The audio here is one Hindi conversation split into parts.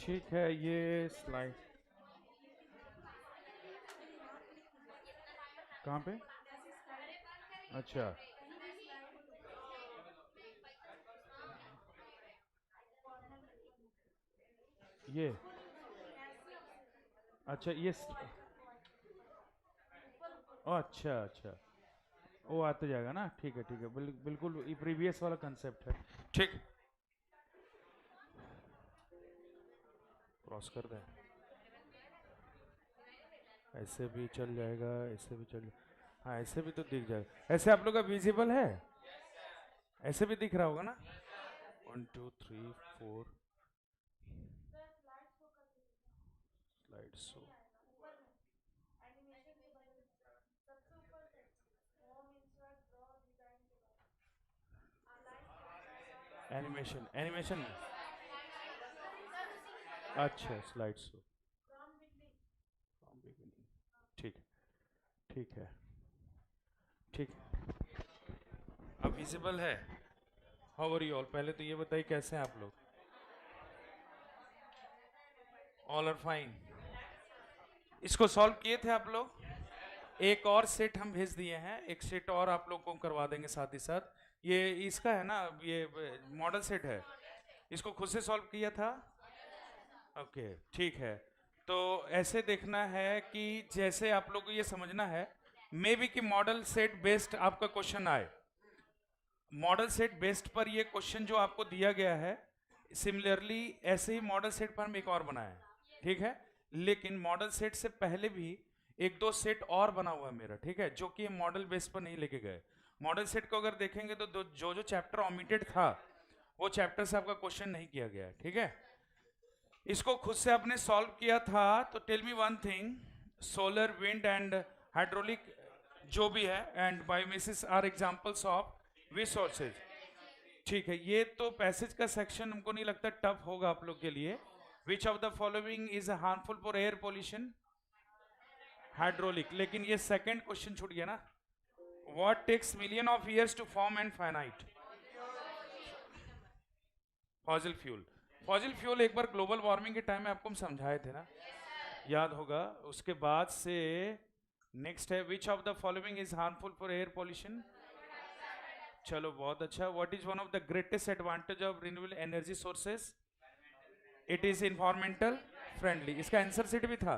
ठीक है, ये स्लाइड कहाँ पे? अच्छा, ये अच्छा अच्छा अच्छा, वो आते जाएगा ना। ठीक है ठीक है, बिल्कुल ये प्रीवियस वाला कंसेप्ट है। ठीक, क्रॉस कर दें, ऐसे भी चल जाएगा, ऐसे भी चल, हाँ ऐसे भी तो दिख जाएगा। ऐसे आप लोग का विजिबल है, ऐसे भी दिख रहा होगा ना। 1 2 3 4 स्लाइड शो। एनिमेशन एनिमेशन, अच्छा स्लाइड शो, ठीक ठीक है ठीक। अब विजिबल है। How are you all? पहले तो ये बताइए कैसे हैं आप लोग? All are fine. इसको सॉल्व किए थे आप लोग? एक और सेट हम भेज दिए हैं, एक सेट और आप लोग को करवा देंगे साथ ही साथ। ये इसका है ना, ये मॉडल सेट है, इसको खुद से सॉल्व किया था। ओके ठीक है। तो ऐसे देखना है कि जैसे आप लोग को ये समझना है, मे बी कि मॉडल सेट बेस्ड आपका क्वेश्चन आए। मॉडल सेट बेस्ड पर ये क्वेश्चन जो आपको दिया गया है, सिमिलरली ऐसे ही मॉडल सेट पर हम एक और बनाए हैं, ठीक है। लेकिन मॉडल सेट से पहले भी एक दो सेट और बना हुआ है मेरा, ठीक है, जो कि मॉडल बेस पर नहीं लेके गए। मॉडल सेट को अगर देखेंगे तो जो जो चैप्टर ओमिटेड था वो चैप्टर से आपका क्वेश्चन नहीं किया गया है, ठीक है। इसको खुद से आपने सॉल्व किया था, तो tell me one thing, solar wind and hydraulic जो भी है and biomasses are examples of which sources. ठीक है, ये तो पैसेज का सेक्शन हमको नहीं लगता टफ होगा आप लोग के लिए। Which of the following is harmful for air pollution? Hydraulic. लेकिन ये सेकंड क्वेश्चन छूट गया ना, what takes million of years to form and finite? Fossil fuel. Fossil fuel एक बार ग्लोबल वार्मिंग के टाइम में आपको हम समझाए थे ना, याद होगा। उसके बाद से नेक्स्ट है, which of the following is harmful for air pollution? चलो बहुत अच्छा। What is one of the greatest advantage of renewable energy sources? It is environmental friendly. इसका आंसर सीट भी था।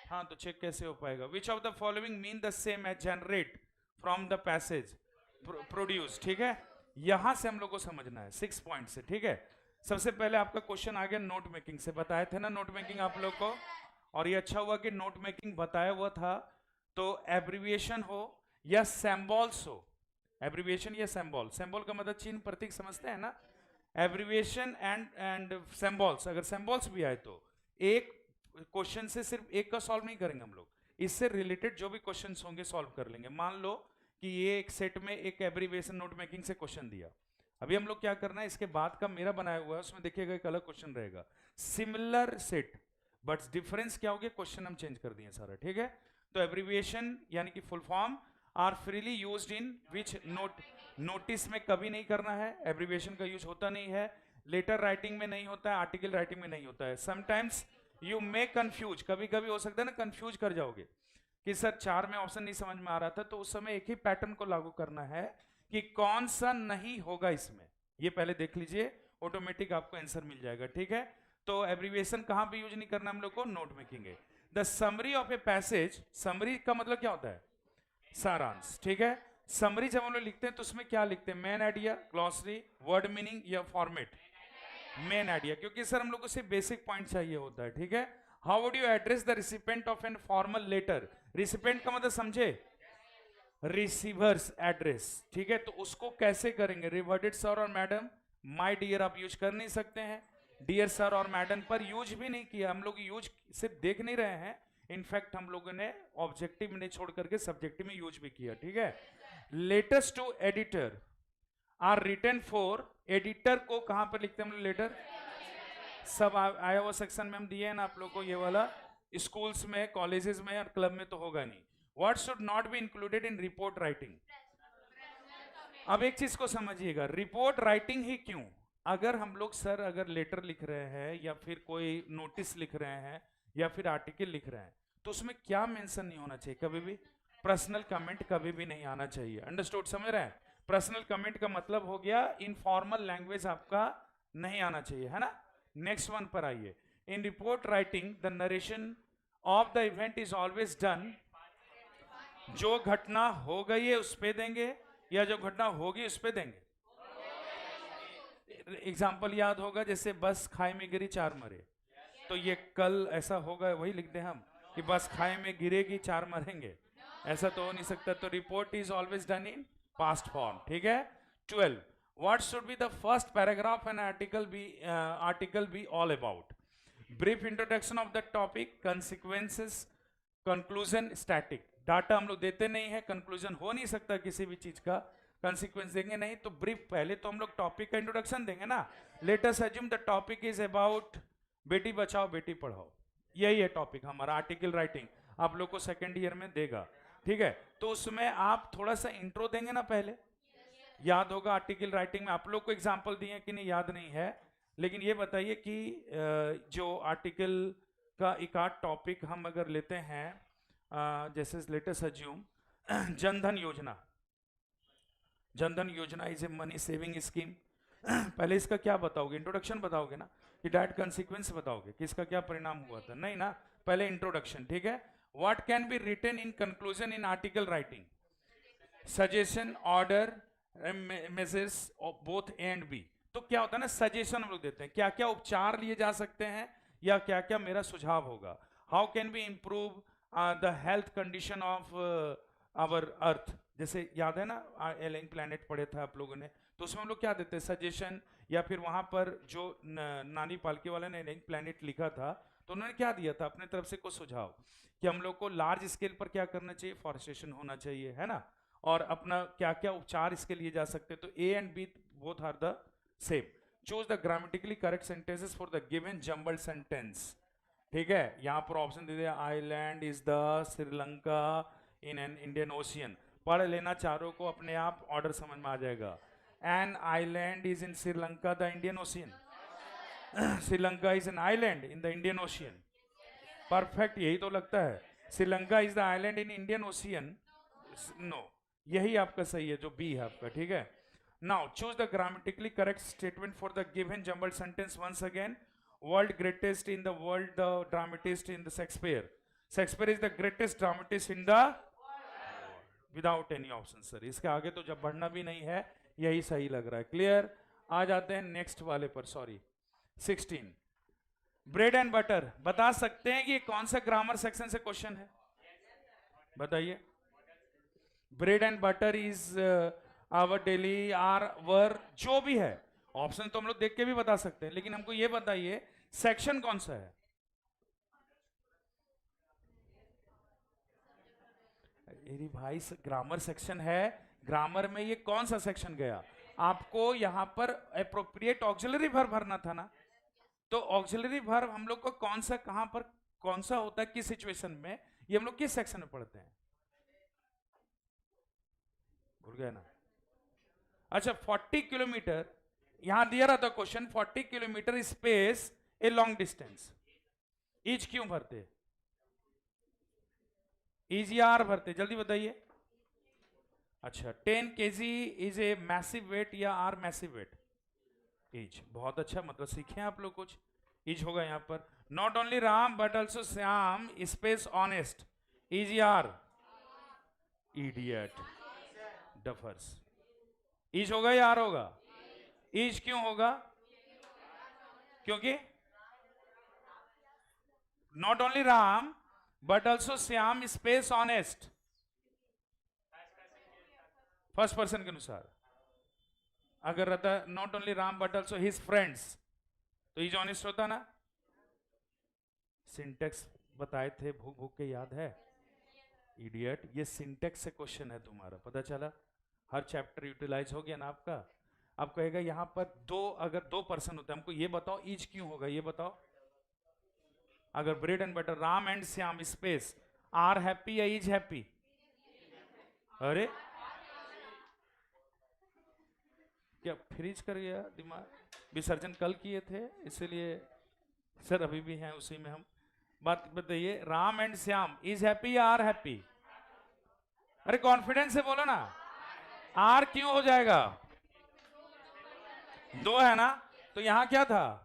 हाँ तो चेक कैसे हो पाएगा? Which of the following mean the same as generate from the passage produce. ठीक है, यहां से हम लोग को समझना है 6 पॉइंट से, ठीक है। सबसे पहले आपका क्वेश्चन आ गया नोट मेकिंग से, बताए थे ना नोट मेकिंग आप लोग को। और ये अच्छा हुआ कि नोट मेकिंग बताया हुआ था। तो एब्रीविएशन हो या सैम्बॉल्स हो, एब्रीविएशन या सैम्बॉल, सैम्बॉल का मतलब चिन्ह प्रतीक समझते हैं ना, एब्रीविएशन एंड सैम्बॉल्स। अगर सैम्बॉल्स भी आए तो एक क्वेश्चन से सिर्फ एक का सॉल्व नहीं करेंगे हम लोग, इससे रिलेटेड जो भी क्वेश्चंस होंगे सॉल्व कर लेंगे। मान लो कि ये एक सेट में एक एब्रीविएशन नोट मेकिंग से क्वेश्चन दिया, अभी हम लोग क्या करना है, इसके बाद का मेरा बनाया हुआ है उसमें देखिएगा एक अलग क्वेश्चन रहेगा, सिमिलर सेट, बट डिफरेंस क्या हो गया, क्वेश्चन हम चेंज कर दिए सारा, ठीक है। तो एब्रीविएशन यानी कि full form are freely used in which note, notice में कभी नहीं करना है, एब्रीविएशन का यूज होता नहीं है, लेटर राइटिंग में नहीं होता है, आर्टिकल राइटिंग में नहीं होता है। समटाइम्स यू मे कंफ्यूज, कभी कभी हो सकता है ना कंफ्यूज कर जाओगे कि सर चार में ऑप्शन नहीं समझ में आ रहा था, तो उस समय एक ही पैटर्न को लागू करना है कि कौन सा नहीं होगा इसमें, ये पहले देख लीजिए, ऑटोमेटिक आपको आंसर मिल जाएगा, ठीक है। तो एब्रीविएशन कहां पे यूज नहीं करना हम लोग को, नोट मेकिंग है। The summary of a passage, summary का मतलब क्या होता है, सारांश, ठीक है। समरी जब हम लोग लिखते हैं तो उसमें क्या लिखते हैं, main idea, glossary, word meaning या फॉर्मेट? मेन आइडिया, क्योंकि सर हम लोग को सिर्फ बेसिक पॉइंट चाहिए होता है, ठीक है। How would you address the recipient of an formal letter? Recipient का मतलब समझे, रिसीवर्स एड्रेस, ठीक है। तो उसको कैसे करेंगे, रिवर्टेड सर और मैडम, माय डियर आप यूज कर नहीं सकते हैं, डियर सर और मैडम पर यूज भी नहीं किया हम लोग, यूज सिर्फ देख नहीं रहे हैं, इनफैक्ट हम लोगों ने ऑब्जेक्टिव में छोड़ करके सब्जेक्टिव में यूज भी किया, ठीक है। Letters to editor are written for, editor को कहां पर लिखते हैं हम लोग, लेटर, सब आया हुआ सेक्शन में हम दिए हैं ना आप लोग को, ये वाला स्कूल्स में, कॉलेजेस में और क्लब में तो होगा नहीं। What should not be included in report writing? अब एक चीज को समझिएगा, रिपोर्ट राइटिंग ही क्यों, अगर हम लोग सर अगर लेटर लिख रहे हैं या फिर कोई नोटिस लिख रहे हैं या फिर आर्टिकल लिख रहे हैं तो उसमें क्या मेंशन नहीं होना चाहिए? कभी भी पर्सनल कमेंट कभी भी नहीं आना चाहिए। अंडरस्टूड? समझ रहे हैं? पर्सनल कमेंट का मतलब हो गया इनफॉर्मल लैंग्वेज आपका नहीं आना चाहिए, है ना? नेक्स्ट वन पर आइए। In report writing the narration of the event is always done. जो घटना हो गई है उस पे देंगे या जो घटना होगी उस पे देंगे? एग्जाम्पल याद होगा, जैसे बस खाई में गिरी 4 मरे, तो ये कल ऐसा होगा वही लिख दें हम कि बस खाई में गिरेगी 4 मरेंगे? ऐसा तो हो नहीं सकता। तो report is always done in past form, ठीक है? 12 what should be the first paragraph an article be all about? Brief introduction of the topic, consequences, conclusion, static. Data हम लोग देते नहीं है, कंक्लूजन हो नहीं सकता किसी भी चीज का, कंसिक्वेंस देंगे नहीं, तो ब्रीफ पहले तो हम लोग टॉपिक का इंट्रोडक्शन देंगे ना। Let us assume the topic is about Beti Bachao Beti Padhao, यही है टॉपिक हमारा। आर्टिकल राइटिंग आप लोग को सेकेंड ईयर में देगा, ठीक है? तो उसमें आप थोड़ा सा इंट्रो देंगे ना पहले, याद होगा आर्टिकल राइटिंग में आप लोग को एग्जाम्पल दिए कि नहीं याद नहीं है, लेकिन ये बताइए कि जो आर्टिकल का एक आध टॉपिक हम अगर लेते हैं, जैसे लेटेस्ट अज्यूम जनधन योजना। जनधन योजना is a money saving scheme. पहले इसका क्या बताओगे? इंट्रोडक्शन बताओगे ना, कि डायरेक्ट कंसिक्वेंस बताओगे कि इसका क्या परिणाम हुआ था? नहीं ना, पहले इंट्रोडक्शन, ठीक है? What can be written in conclusion in article writing? Suggestion, order, measures of both A and B. तो क्या होता है ना, सजेशन हम लोग देते हैं, क्या क्या उपचार लिए जा सकते हैं या क्या क्या मेरा सुझाव होगा। How can be improve the health condition of our earth. जैसे याद है ना, एलिंग प्लैनेट पढ़े थे आप लोगों ने, तो उसमें हम लोग क्या देते हैं? सजेशन। या फिर वहां पर जो नानी पालके वाले ने एलिंग प्लैनेट लिखा था, तो उन्होंने क्या दिया था अपने तरफ से कुछ सुझाव कि हम लोग को लार्ज स्केल पर क्या करना चाहिए? फॉरेस्टेशन होना चाहिए, है ना? और अपना क्या क्या उपचार इसके लिए जा सकते हैं। तो A and B both are the same. Choose the grammatically correct sentences for the given jumbled sentence, ठीक है? यहां पर ऑप्शन दे दिया, island is the Sri Lanka in an Indian ocean. पढ़ लेना चारों को, अपने आप ऑर्डर समझ में आ जाएगा। An island is in Sri Lanka the Indian ocean. Sri Lanka is an island in the Indian ocean. Perfect, यही तो लगता है। Sri Lanka is the island in Indian ocean. No, यही आपका सही है, जो बी है आपका, ठीक है? Now choose the grammatically correct statement for the given jumbled sentence once again. World greatest in the world, the dramatist in the Shakespeare. Shakespeare is the greatest dramatist in the without any option sir. इसके आगे तो जब बढ़ना भी नहीं है, यही सही लग रहा है। क्लियर? आ जाते हैं नेक्स्ट वाले पर, सॉरी 16। Bread and butter. बता सकते हैं कि ये कौन सा ग्रामर सेक्शन से क्वेश्चन है? बताइए। Bread and butter is our daily, आर वर, जो भी है ऑप्शन तो हम लोग देख के भी बता सकते हैं, लेकिन हमको ये बताइए सेक्शन कौन सा है? अरे भाई ग्रामर सेक्शन है, ग्रामर में ये कौन सा सेक्शन गया? आपको यहां पर एप्रोप्रिएट ऑक्सिलरी वर्ब भरना था ना। तो ऑक्सिलरी वर्ब हम लोग को कौन सा, कहां पर कौन सा होता है, किस सिचुएशन में, ये हम लोग किस सेक्शन में पढ़ते हैं? भूल गए ना? अच्छा, 40 किलोमीटर यहां दिया रहा था question, 40 kilometre space a long distance. Each क्यों भरते? ईज या आर भरते? जल्दी बताइए। अच्छा, 10 kg is a massive weight या आर मैसिव वेट? ईज। बहुत अच्छा, मतलब सीखे आप लोग कुछ। ईज होगा यहां पर। Not only Ram but also Shyam space honest. Is या आर? Idiot, duffers. ईज होगा या आर होगा? ईज क्यों होगा? क्योंकि not only Ram but also Shyam space honest, first person के अनुसार। अगर रहता not only Ram but also his friends, तो ईज ऑनेस्ट होता ना। सिंटेक्स बताए थे, भूख भूख के याद है? इडियट, ये सिंटेक्स से क्वेश्चन है तुम्हारा, पता चला? हर चैप्टर यूटिलाइज हो गया ना आपका। अब कहेगा यहां पर दो, अगर 2 पर्सन होते हैं, हमको ये बताओ ईज क्यों होगा, ये बताओ। अगर bread and butter, Ram and Shyam space, are happy या इज हैप्पी? अरे क्या फ्रीज कर गया दिमाग? विसर्जन कल किए थे, इसीलिए सर अभी भी हैं उसी में हम। बात बताइए, Ram and Shyam is happy या आर हैप्पी? अरे कॉन्फिडेंस से बोलो ना, आर क्यों हो जाएगा? दो है ना, तो यहां क्या था?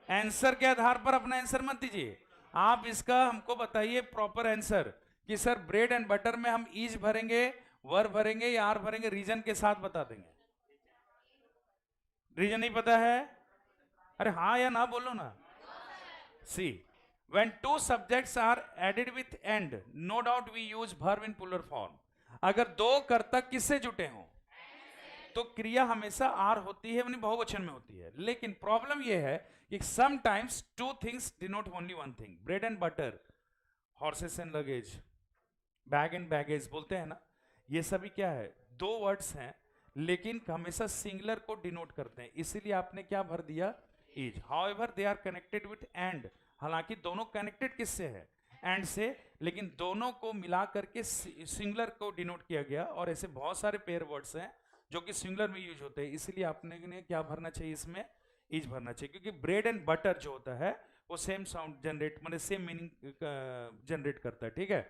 आंसर के आधार पर अपना आंसर मत दीजिए, आप इसका हमको बताइए प्रॉपर आंसर कि सर ब्रेड एंड बटर में हम इज भरेंगे, वर भरेंगे या आर भरेंगे, रीजन के साथ बता देंगे। रीजन नहीं पता है? अरे हाँ या ना बोलो ना। सी, when two subjects are added with end, no doubt we use verb in plural form. अगर दो कर्तक किससे जुटे हों तो क्रिया हमेशा आर होती है, अपनी बहुवचन में होती है। लेकिन प्रॉब्लम यह है कि sometimes two things denote only one thing. Bread and butter, horses and luggage, bag and baggage बोलते हैं ना, ये सभी क्या है? दो वर्ड्स हैं लेकिन हमेशा सिंगुलर को डिनोट करते हैं, इसीलिए आपने क्या भर दिया? Is. However they are connected with and, हालांकि दोनों कनेक्टेड किससे है? एंड से, लेकिन दोनों को मिला करके सिंगुलर को डिनोट किया गया। और ऐसे बहुत सारे पेयर वर्ड्स हैं जो कि सिंगुलर में यूज होते हैं, इसलिए आपने क्या भरना चाहिए इसमें? इज भरना चाहिए, क्योंकि ब्रेड एंड बटर जो होता है वो सेम साउंड जनरेट, मतलब सेम मीनिंग जनरेट करता है, ठीक है।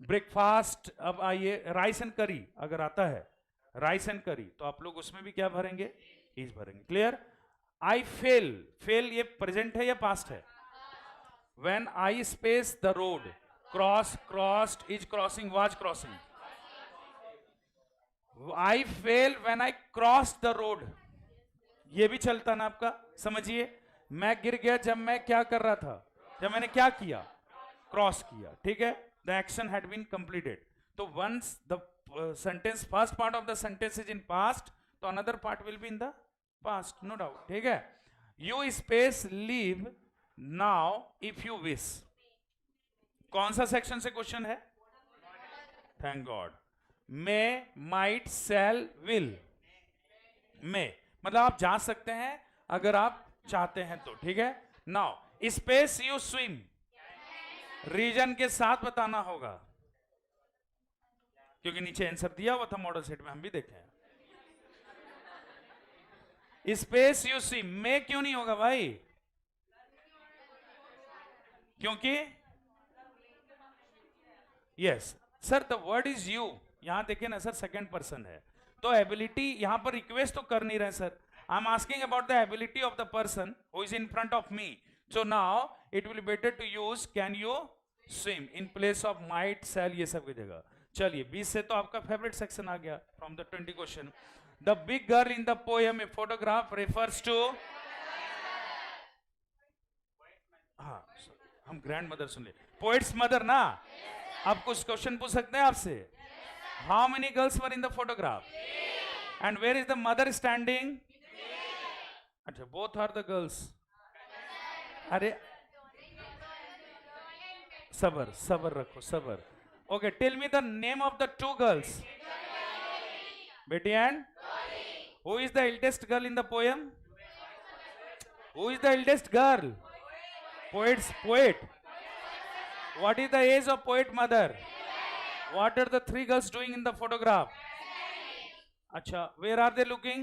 ब्रेकफास्ट, अब आइए राइस एंड करी, अगर आता है राइस एंड करी तो आप लोग उसमें भी क्या भरेंगे? इज भरेंगे। क्लियर? आई फेल, फेल ये प्रेजेंट है या पास्ट है? When I space the road, cross, crossed, is crossing, was crossing. I fail when I crossed the road. ये भी चलता ना आपका? समझिए, मैं गिर गया जब मैं क्या कर रहा था? जब मैंने क्या किया? क्रॉस किया, ठीक है। The action had been completed. तो once the sentence, first part of the sentence is in past, तो another part will be in the past, no doubt, ठीक है। You space leave now if you wish, कौन सा सेक्शन से क्वेश्चन है? Thank God. May, might, shall, will. May मतलब आप जा सकते हैं अगर आप चाहते हैं तो, ठीक है। Now space you swim, reason के साथ बताना होगा क्योंकि नीचे आंसर दिया हुआ था मॉडल सेट में, हम भी देखे हैं। स्पेस यू स्विम, मे क्यों नहीं होगा भाई? क्योंकि yes sir, the word is you, यहां देखिए ना सर, सेकंड पर्सन है, तो एबिलिटी यहां पर रिक्वेस्ट तो कर नहीं रहे sir, I am asking about the ability of the person who is in front of me. So now it will better to use can you swim in place of might, shall, ये सब की जगह। चलिए 20 से तो आपका फेवरेट सेक्शन आ गया from the 20 question. The big girl in the poem a photograph refers to, हाँ हम ग्रैंड मदर सुन ले, पोएट्स मदर ना। अब कुछ क्वेश्चन पूछ सकते हैं आपसे, how many girls were in the photograph and where is the mother standing? अच्छा, बोथ आर द गर्ल्स। अरे सबर सबर रखो, सबर। Okay, tell me the name of the two girls, Betty and, who is the eldest girl in the poem? Who is the eldest girl? Poet's poet. What is the age of poet mother? What are the three girls doing in the photograph? Acha, where are they looking?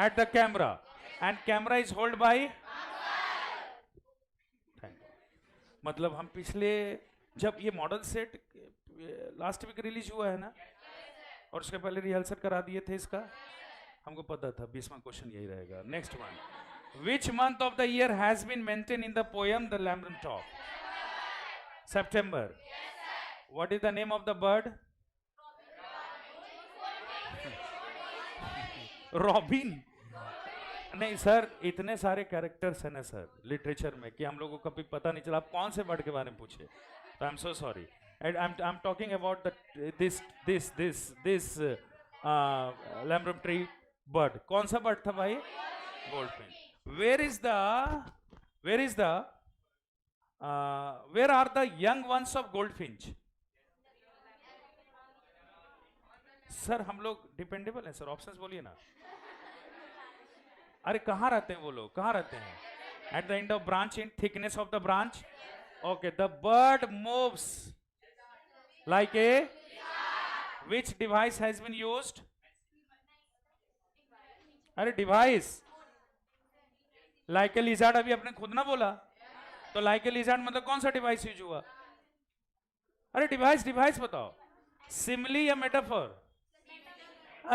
At the camera. And camera is held by? Thank you. मतलब हम पिछले, जब ये model set last week release हुआ है ना, और उसके पहले रिहर्सल करा दिए थे इसका, हमको पता था 20वां क्वेश्चन यही रहेगा। Next one, which month of the year has been mentioned in the poem The Lambton Top? September. What is the name of the bird? Robin. नहीं सर, इतने सारे कैरेक्टर्स हैं ना सर लिटरेचर में कि हम लोगों को कभी पता नहीं चला आप कौन से बर्ड के बारे में पूछे। तो I am so sorry, and I am talking about this लैम्ब्रम ट्री बर्ड। कौन सा बर्ड था भाई? Goldfish. Where are the young ones of goldfinch? सर हम लोग डिपेंडेबल हैं सर, ऑप्शंस बोलिए ना। अरे कहाँ रहते हैं वो लोग, कहाँ रहते हैं? At the end of branch, in thickness of the branch. Okay, the bird moves like a Which device has been used? अरे डिवाइस, लाइक ए लिजार्ड अभी आपने खुद ना बोला, तो लाइक ए लिजार्ड मतलब कौन सा डिवाइस यूज हुआ? अरे डिवाइस डिवाइस बताओ, सिमिली या मेटाफोर?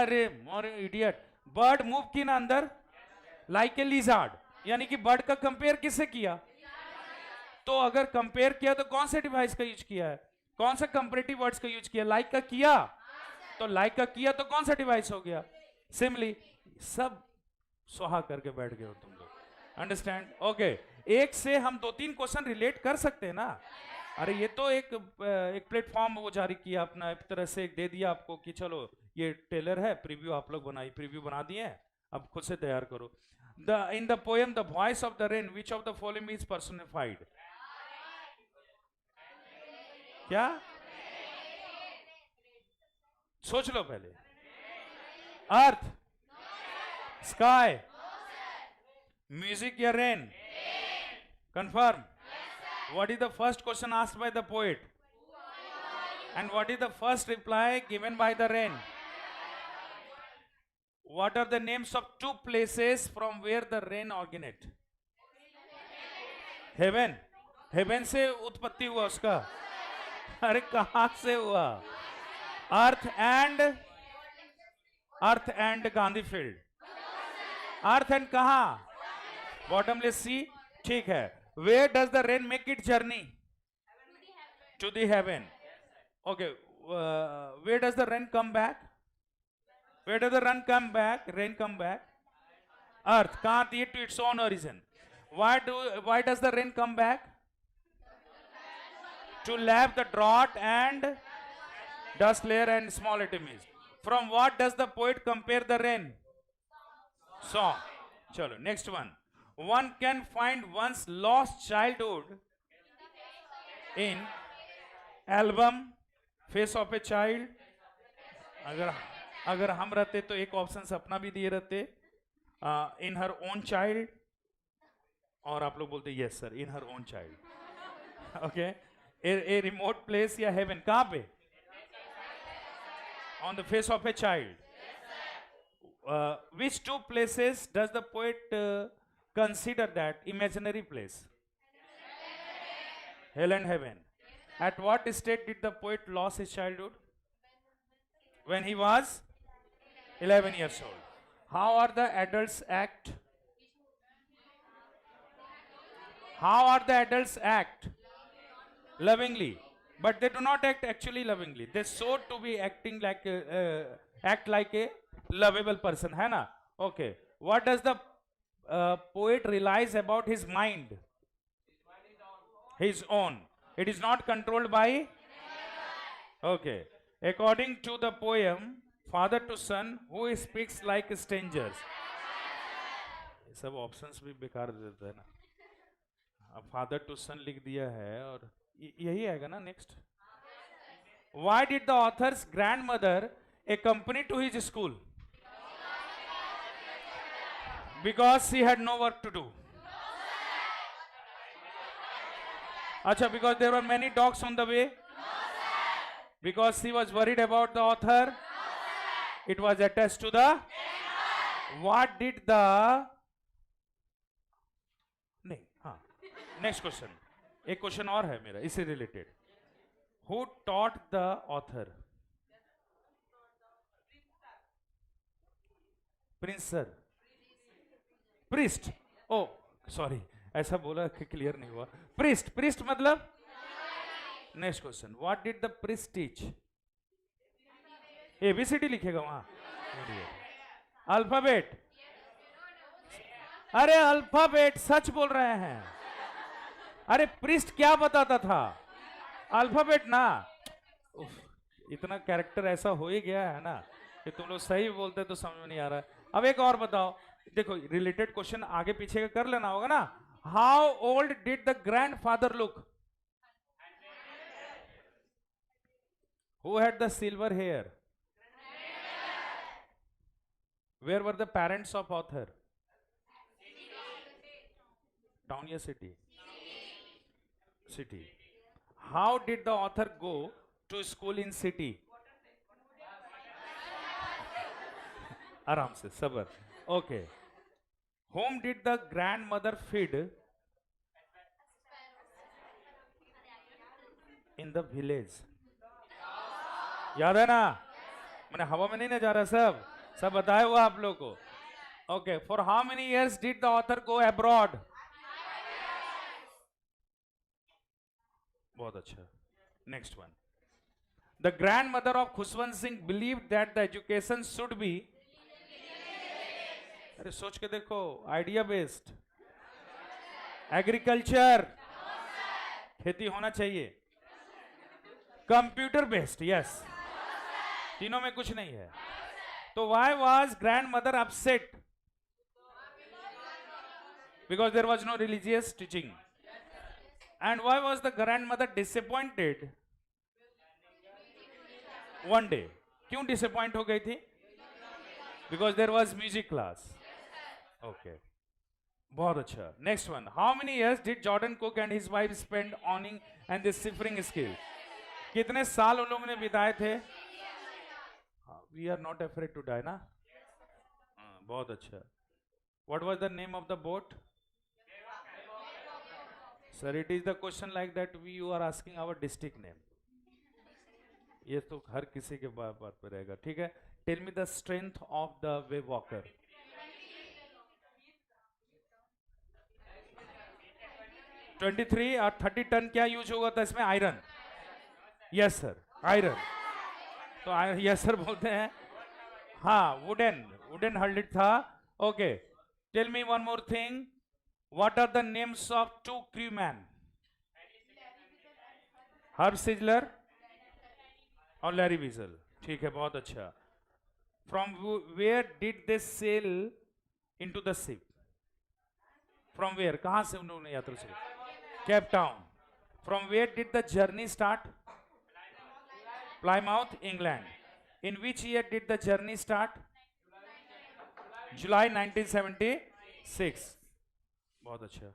अरे मोर इडियट, बर्ड मूव की ना अंदर, लाइक ए लिजार्ड, यानी कि बर्ड का कंपेयर किससे किया? तो अगर कंपेयर किया तो कौन से डिवाइस का यूज किया है? कौन सा कंपैरेटिव वर्ड्स का यूज किया? लाइक का किया, तो लाइक का किया तो कौन सा डिवाइस हो गया? सिमिली। सब सुहा करके बैठ गए हो तुम लोग, अंडरस्टैंड? ओके, एक से हम 2-3 क्वेश्चन रिलेट कर सकते हैं ना। अरे ये तो एक प्लेटफॉर्म वो जारी किया अपना, एक तरह से दे दिया आपको कि चलो ये टेलर है, प्रीव्यू आप लोग बनाइए, प्रीव्यू बना दिए, अब खुद से तैयार करो। इन the poem the voice of the rain, which of the following is personified? क्या? सोच लो पहले। अर्थ, स्काई, म्यूजिक या rain? Confirm? What is the first question asked by the poet? And what is the first reply given by the rain? What are the names of 2 places from where the rain originate? Heaven. Heaven से उत्पत्ति हुआ उसका? अरे कहां से हुआ? Earth and Gandhi field. Earth and कहा? बॉटमलेस सी, ठीक है। Where does the rain make its journey? To the heaven. Okay. Where does the rain come back? Where does the rain come back? Rain come back. Earth can't eat to its own origin. Why does the rain come back? To lap the drought and dust layer and small atoms. From what does the poet compare the rain? Song. Chalo, next one. One can find one's lost childhood in album, face of a child. अगर हम रहते तो एक ऑप्शन अपना भी दिए रहते, इन हर ओन चाइल्ड, और आप लोग बोलते yes sir, in her own child. Okay, a remote place या हेवन, कहां पे? On the face of a child. Which 2 places does the poet consider that imaginary place? Hell and heaven. At what state did the poet lose his childhood? When he was 11 years old. How are the adults act? How are the adults act? Lovingly. But they do not act actually lovingly. They show to be acting like act like a lovable person, है ना? Okay. What does the poet realize about his mind? His own. It is not controlled by? Okay. According to the poem, father to son, who speaks like strangers? सब ऑप्शंस भी बेकार दे देते हैं ना। अब फादर टू सन लिख दिया है और यही आएगा ना next. Why did the author's grandmother accompany to his school? Because she had no work to do. Acha, because there were many dogs on the way? Because she was worried about the author? It was attached to the? What did the? नहीं, हाँ. Next question. एक क्वेश्चन और है मेरा इससे related. Who taught the author? Prince sir. Priest. Oh sorry, ऐसा बोला कि क्लियर नहीं हुआ. प्रिस्ट. प्रिस्ट मतलब? Next question. What did the priest teach? A B C D लिखेगा वहां. अल्फाबेट. अरे अल्फाबेट सच बोल रहे हैं. अरे प्रिस्ट क्या बताता था? अल्फाबेट ना. इतना कैरेक्टर ऐसा हो ही गया है ना कि तुम लोग सही बोलते तो समझ में नहीं आ रहा है. अब एक और बताओ. देखो रिलेटेड क्वेश्चन आगे पीछे का कर लेना होगा ना. How old did the grandfather look? Who had the silver hair? Where were the parents of author? Town या city? City. How did the author go to school in city? आराम से सबर. Okay. Whom did the grandmother feed in the village? याद है ना? मैंने हवा में नहीं ना जा रहा, सब बताया हुआ आप लोग को. Okay. For how many years did the author go abroad? बहुत अच्छा. Next one. The grandmother of Khushwant Singh believed that the education should be. अरे सोच के देखो, आइडिया बेस्ड. एग्रीकल्चर, खेती होना चाहिए. Computer based, yes. तीनों में कुछ नहीं है. तो why was grandmother upset? Because there was no religious teaching. And why was the grandmother disappointed one day? क्यों डिसअपॉइंट हो गई थी? Because there was music class. Okay, बहुत अच्छा. Next one. How many years did Jordan Cook and his wife spend honing and this ciphering skill? कितने साल उन लोगों ने बिताए थे? We are not afraid to die ना. बहुत अच्छा. What was the name of the boat? Sir, it is the question like that we you are asking our district name. ये तो हर किसी के बात पे रहेगा. ठीक है. Tell me the strength of the way walker. 23 और 30 टन क्या यूज होगा था इसमें? आयरन. Yes sir, iron. तो यस सर बोलते हैं. हाँ, वुडन हल्ड था. Okay. Tell me one more thing. What are the names of two crew man? Herb Sizzler और लैरी वीजल. ठीक है, बहुत अच्छा. From where did they sail into the ship? From where, कहां से उन्होंने यात्रा शुरू? Cape Town. From where did the journey start? Plymouth, England. In which year did the journey start? July 1976. बहुत अच्छा.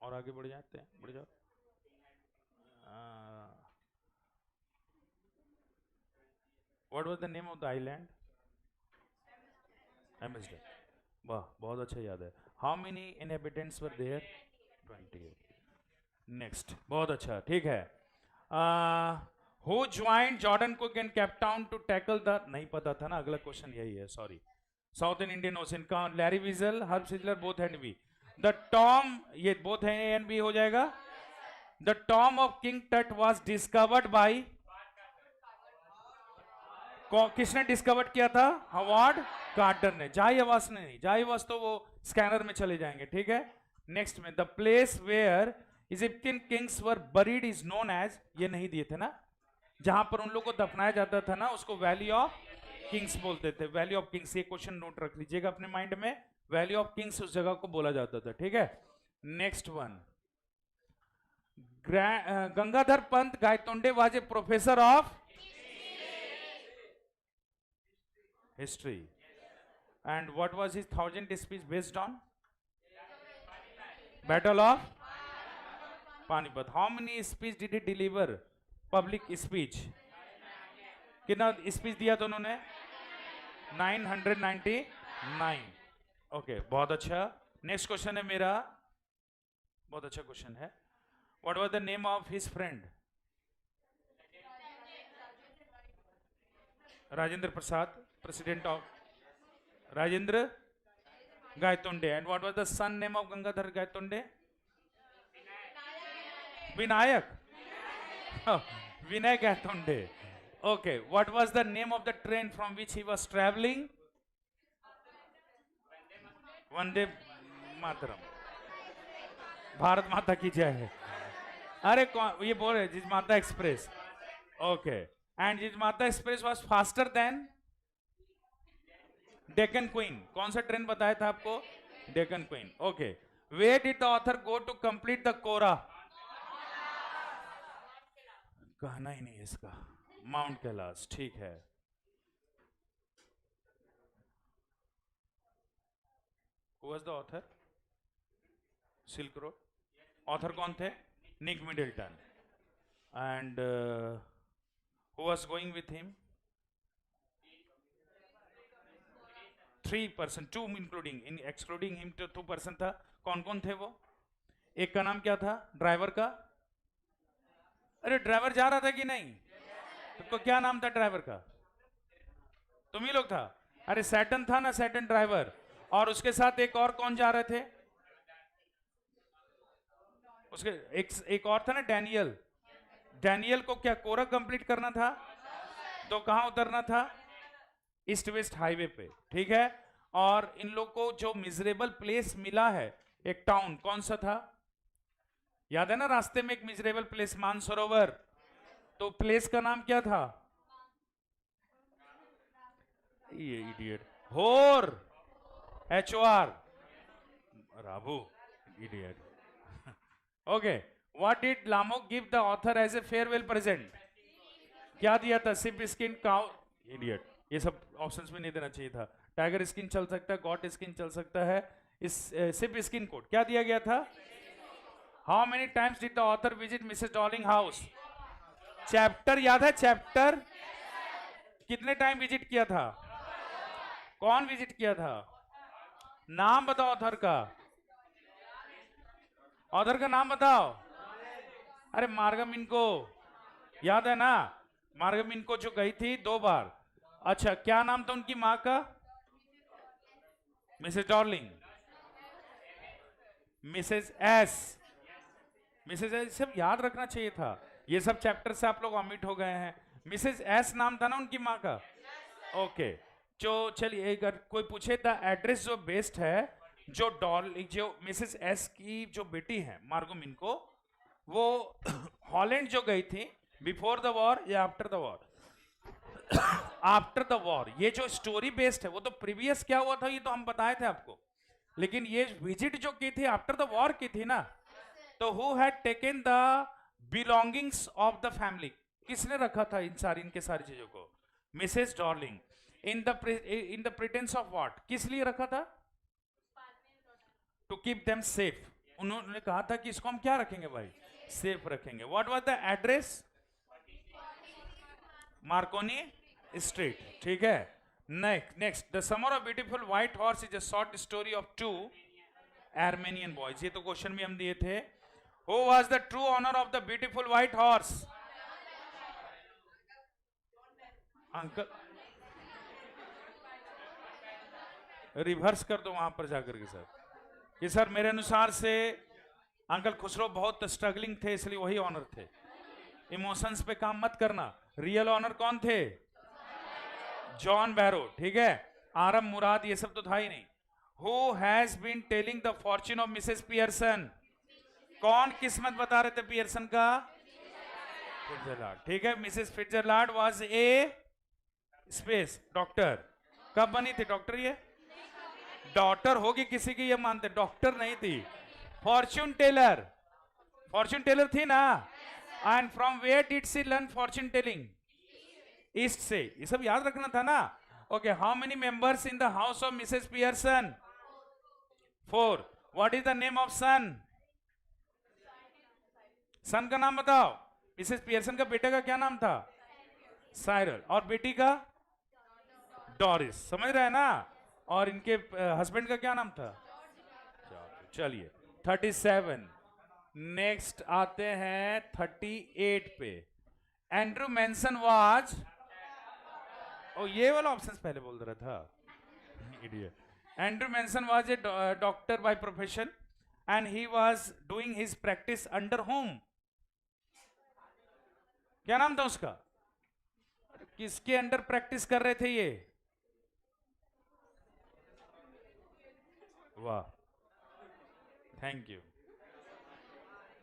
और आगे बढ़ जाते हैं, बढ़ जाओ. What was the name of the island? Amsterdam. वाह, बहुत अच्छा याद है. How many inhabitants were there? 28. Next. बहुत अच्छा. ठीक है. Who joined Jordan Cook in Cape Town to tackle the? नहीं पता था ना, अगला क्वेश्चन यही है. सॉरी. Southern Indian Ocean का Larry Weasel, Herb Sizzler, both and B. The Tom, ये बोथ है एंड बी हो जाएगा. The tomb of King Tut was discovered by. किसने डिस्कवर किया था? हॉवर्ड कार्टर ने. जाई आवास ने नहीं. जाई आवास तो वो स्कैनर में चले जाएंगे. ठीक है. नेक्स्ट में. The place where Egyptian kings were buried is known as. ये नहीं दिए थे ना. जहां पर उन लोग को दफनाया जाता था ना, उसको वैली ऑफ किंग्स बोलते थे. Valley of Kings. ये क्वेश्चन नोट रख लीजिएगा अपने माइंड में. वैली ऑफ किंग्स उस जगह को बोला जाता था. ठीक है. Next one. Gangadhar Pant Gaitonde was a professor of history. And what was his 1000 speech based on? Battle of Panipat. How many speech did he deliver? Public speech. कितना स्पीच दिया था उन्होंने? 999. ओके, बहुत अच्छा. नेक्स्ट क्वेश्चन है मेरा. बहुत अच्छा क्वेश्चन है. What was the name of his friend? Rajendra Prasad, president of Rajendra Gaitonde. And what was the son name of Gangadhar Gaitonde? Vinayak. Oh, Vinay Gaitonde. Okay. What was the name of the train from which he was traveling? Vande Mataram. Bharat माता की जय. अरे ये बोल रहे जिस माता एक्सप्रेस. Okay. And जिस माता express was faster than Deccan queen. कौन सा ट्रेन बताया था आपको? Deccan queen. Okay. Where did the author go to complete the kora? कहना ही नहीं इसका. माउंट कैलाश. ठीक है. Who was the author? Silk road. Author कौन थे? Nick Middleton. And who was going with him? 3%, 2 including, in excluding him तो 2% था। कौन कौन थे वो? एक का नाम क्या था ड्राइवर का? अरे ड्राइवर जा रहा था कि नहीं? तो क्या नाम था ड्राइवर का? तुम ही लोग था। अरे सैटन था ना, सैटन ड्राइवर। और उसके साथ एक और कौन जा रहे थे? उसके एक और था ना, डैनियल। डैनियल को क्या कोरा कंप्लीट करना था? तो कहां उतरना था? ईस्ट वेस्ट हाईवे पे, ठीक है। और इन लोग को जो मिजरेबल प्लेस मिला है, एक टाउन, कौन सा था? याद है ना, रास्ते में एक मिजरेबल प्लेस, मानसरोवर। तो प्लेस का नाम क्या था? ये इडियट, होर, HOR, राबू, idiot. Okay, what did Lhamo give the author as a farewell present? क्या दिया था? Sheep skin, cow, idiot. ये सब ऑप्शंस में नहीं देना चाहिए था। टाइगर स्किन चल सकता है, गॉट स्किन चल सकता है, इस सिप स्किन कोड क्या दिया गया था? How many times did the author visit Mrs Darling house? Chapter याद है? चैप्टर कितने टाइम विजिट किया था? कौन विजिट किया था? नाम बताओ ऑथर का। ऑथर का नाम बताओ। अरे मार्गम, इनको याद है ना? मार्गम इनको जो गई थी 2 बार। अच्छा, क्या नाम था उनकी माँ का? Mrs Darling, Mrs S, Mrs S. सब याद रखना चाहिए था। ये सब चैप्टर से आप लोग ऑमिट हो गए हैं। मिसेस एस नाम था ना उनकी माँ का? ओके, जो चलिए, अगर कोई पूछे द एड्रेस जो बेस्ड है, जो मिसेस एस की जो बेटी है मार्गोमिन को, वो हॉलैंड जो गई थी बिफोर द वॉर या after the war? After the war. ये जो स्टोरी बेस्ड है वो तो प्रीवियस क्या हुआ था ये तो हम बताए थे आपको, लेकिन ये विजिट जो की थी आफ्टर द वॉर की थी ना। तो who had taken the belongings of the family? किसने रखा था इनके सारी चीजों को? Mrs Darling. In the pretence of what? किस लिए रखा था? To keep them safe. उन्होंने कहा था कि इसको हम क्या रखेंगे भाई? सेफ रखेंगे। What was the address? Marconi street, ठीक है। Next, the summer of beautiful white horse is a short story of 2 Armenian boys. ये तो क्वेश्चन भी हम दिए थे। Who was the true owner of the beautiful white horse? Uncle, reverse कर दो वहां पर जाकर के सर, कि सर मेरे अनुसार से अंकल खुसरो बहुत स्ट्रगलिंग थे इसलिए वही ऑनर थे। इमोशंस पे काम मत करना। रियल ऑनर कौन थे? जॉन बैरो, ठीक है। आरम मुराद ये सब तो था ही नहीं। Who has been telling the fortune of Mrs Pearson? कौन किस्मत बता रहे थे पियर्सन का? फिट्जरलैंड, ठीक है। Mrs Fitzgerald was a space doctor. कब बनी थी डॉक्टर? ये डॉक्टर होगी किसी की, ये मानते, डॉक्टर नहीं थी। फॉर्च्यून टेलर, फॉर्च्यून टेलर थी ना। And from where did she learn fortune telling? East से। ये सब याद रखना था ना। Okay, how many members in the house of Mrs Pearson? 4। What is the name of son? Son का नाम बताओ। मिसेस पियर्सन का बेटे का क्या नाम था? साइरल। और बेटी का? डॉरिस। समझ रहे हैं ना? और इनके हस्बैंड का क्या नाम था? चलिए 37। नेक्स्ट आते हैं 38 पे। एंड्रू मैनसन वाज, ओ ये वाला ऑप्शन पहले बोल रहा था, idiot. Andrew Manson was a doctor by profession and he was doing his practice under home? क्या नाम था उसका? किसके अंडर प्रैक्टिस कर रहे थे ये? वाह, थैंक यू।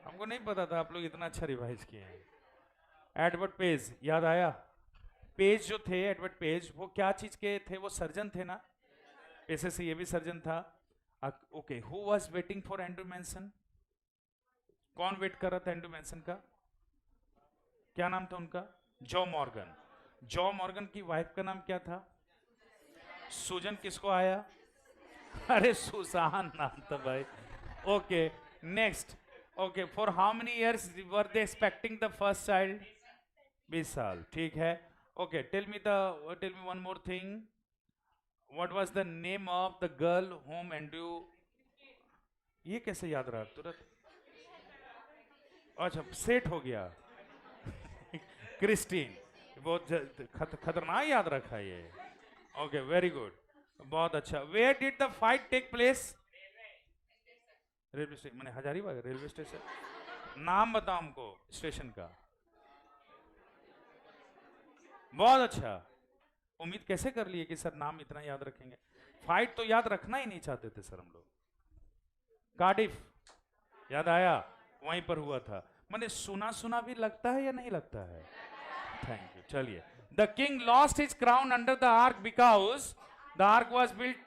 हमको नहीं पता था आप लोग इतना अच्छा रिवाइज किए हैं। एडवर्ड पेज, याद आया? पेज जो थे, एडवर्ड पेज, वो क्या चीज के थे? वो सर्जन थे ना, ऐसे से ये भी सर्जन था। Okay, who was waiting for Andrew Manson? कौन वेट कर रहा था एंड्रू मैनसन का? क्या नाम था उनका? Jaw Morgan. जॉ मॉर्गन की वाइफ का नाम क्या था? सुजन। किसको आया? अरे सुसान नाम था भाई। Okay, next. Okay, for how many years were they expecting the first child? 20 साल, ठीक है। Okay, tell me one more thing. What was the name of the girl whom Andrew? ये कैसे याद रहा तुरंत? अच्छा सेट हो गया। क्रिस्टीन। बहुत खतरनाक याद रखा ये। ओके वेरी गुड, बहुत अच्छा। Where did the fight take place? Railway station, मैंने हजारीबाग रेलवे स्टेशन। नाम बताओ हमको स्टेशन का। बहुत अच्छा। उम्मीद कैसे कर लिए कि सर नाम इतना याद रखेंगे। फाइट तो याद रखना ही नहीं चाहते थे सर हम लोग। कार्डिफ, याद आया, वहीं पर हुआ था। मैंने सुना सुना भी लगता है या नहीं लगता है? Thank you. चलिए, the king lost his crown under the ark because the ark was built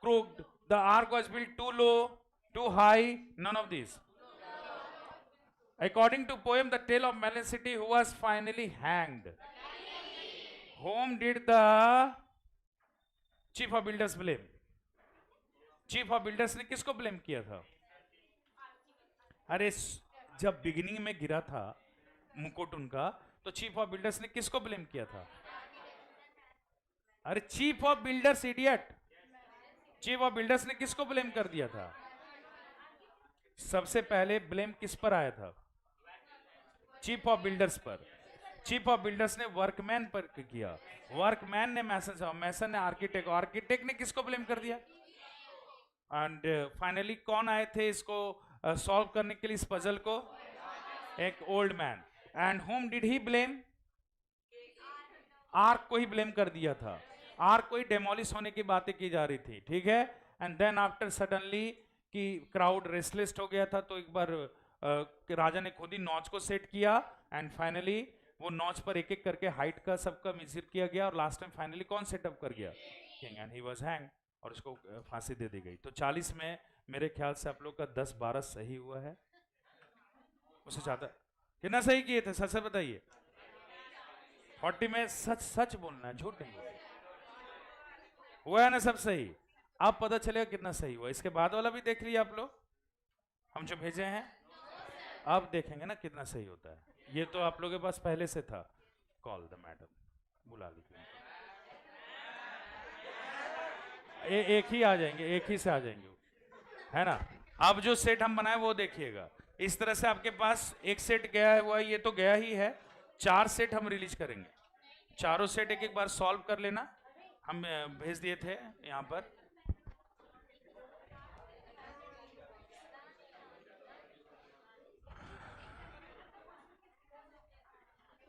crooked, the ark was built too low, too high, none of these. According to poem, the tale of Melicity, who was finally hanged. Whom did the chief of builders blame? Chief of builders ने किसको ब्लेम किया था? अरे जब बिगिनिंग में गिरा था मुकुट उनका, तो चीफ ऑफ बिल्डर्स ने किसको ब्लेम किया था? अरे chief of builders idiot, chief of builders ने किसको ब्लेम कर दिया था? सबसे पहले ब्लेम किस पर आया था? चीफ ऑफ बिल्डर्स पर। चीफ ऑफ बिल्डर्स ने वर्कमैन पर किया, वर्कमैन ने मैसन से, मैसन ने आर्किटेक्ट, आर्किटेक्ट ने किसको ब्लेम कर दिया? एंड फाइनली कौन आए थे इसको सॉल्व करने के लिए, इस पजल को? एक old man. And home did he blame? Arc को ही ब्लेम कर दिया था। आर्क को ही डेमोलिश होने की बातें की जा रही थी, ठीक है। एंड देन आफ्टर सडनली कि क्राउड रेस्टलेस हो गया था, तो एक बार राजा ने खुद ही नॉच को सेट किया, एंड फाइनली वो नॉच पर एक एक करके हाइट का सबका मेजर किया गया, और लास्ट टाइम फाइनली कौन सेटअप कर गया? King, and he was hang, और उसको फांसी दे दी गई। तो 40 में मेरे ख्याल से आप लोग का 10-12 सही हुआ है। उससे ज्यादा कितना सही किए थे? सच से बताइए। 40 में सच सच बोलना है, झूठ नहीं बोलना। हुआ है ना सब सही? अब पता चलेगा कितना सही हुआ। इसके बाद वाला भी देख लिया आप लोग, हम जो भेजे हैं। अब देखेंगे ना कितना सही होता है। ये तो आप लोगों के पास पहले से था। कॉल द मैडम, बुला लीजिए। एक ही आ जाएंगे, एक ही से आ जाएंगे, है ना। अब जो सेट हम बनाए वो देखिएगा। इस तरह से आपके पास एक सेट गया हुआ है, ये तो गया ही है। 4 सेट हम रिलीज करेंगे। चारों सेट एक एक बार सॉल्व कर लेना। हम भेज दिए थे यहाँ पर।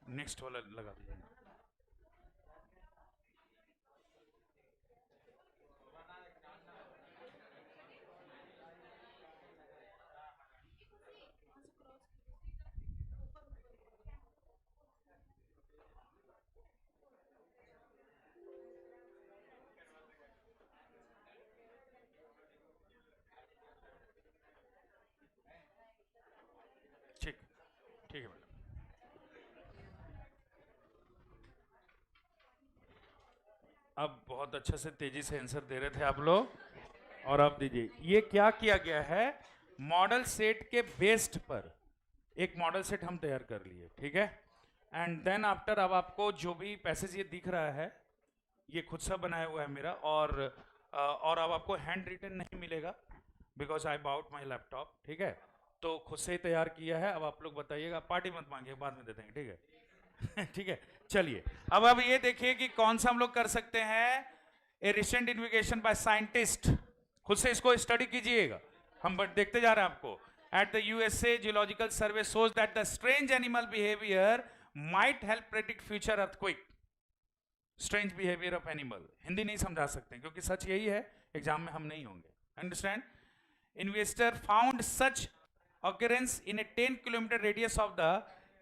नेक्स्ट वाला लगा दीजिए। ठीक, ठीक है मैडम। अब बहुत अच्छे से तेजी से आंसर दे रहे थे आप लोग, और अब दीजिए। ये क्या किया गया है, मॉडल सेट के बेस्ड पर एक मॉडल सेट हम तैयार कर लिए, ठीक है। एंड देन आफ्टर अब आपको जो भी पैसेज ये दिख रहा है, ये खुद सा बनाया हुआ है मेरा, और अब आपको हैंड रिटन नहीं मिलेगा, because I bought my laptop, ठीक है। तो खुद से ही तैयार किया है। अब आप लोग बताइएगा, पार्टी मत मांगिए, बाद में दे देंगे, ठीक है। ठीक है, चलिए। अब ये देखिए कि कौन सा हम लोग कर सकते हैं। ए रिसेंट इन्वेस्टिगेशन बाय साइंटिस्ट, खुद से इसको स्टडी कीजिएगा, हम देखते जा रहे हैं आपको। At the USA geological survey shows that the strange animal behaviour might help predict future earthquake. Strange behaviour of animal, Hindi नहीं समझा सकते क्योंकि सच यही है, एग्जाम में हम नहीं होंगे, understand. Investor found such occurrence in a 10-kilometer radius of the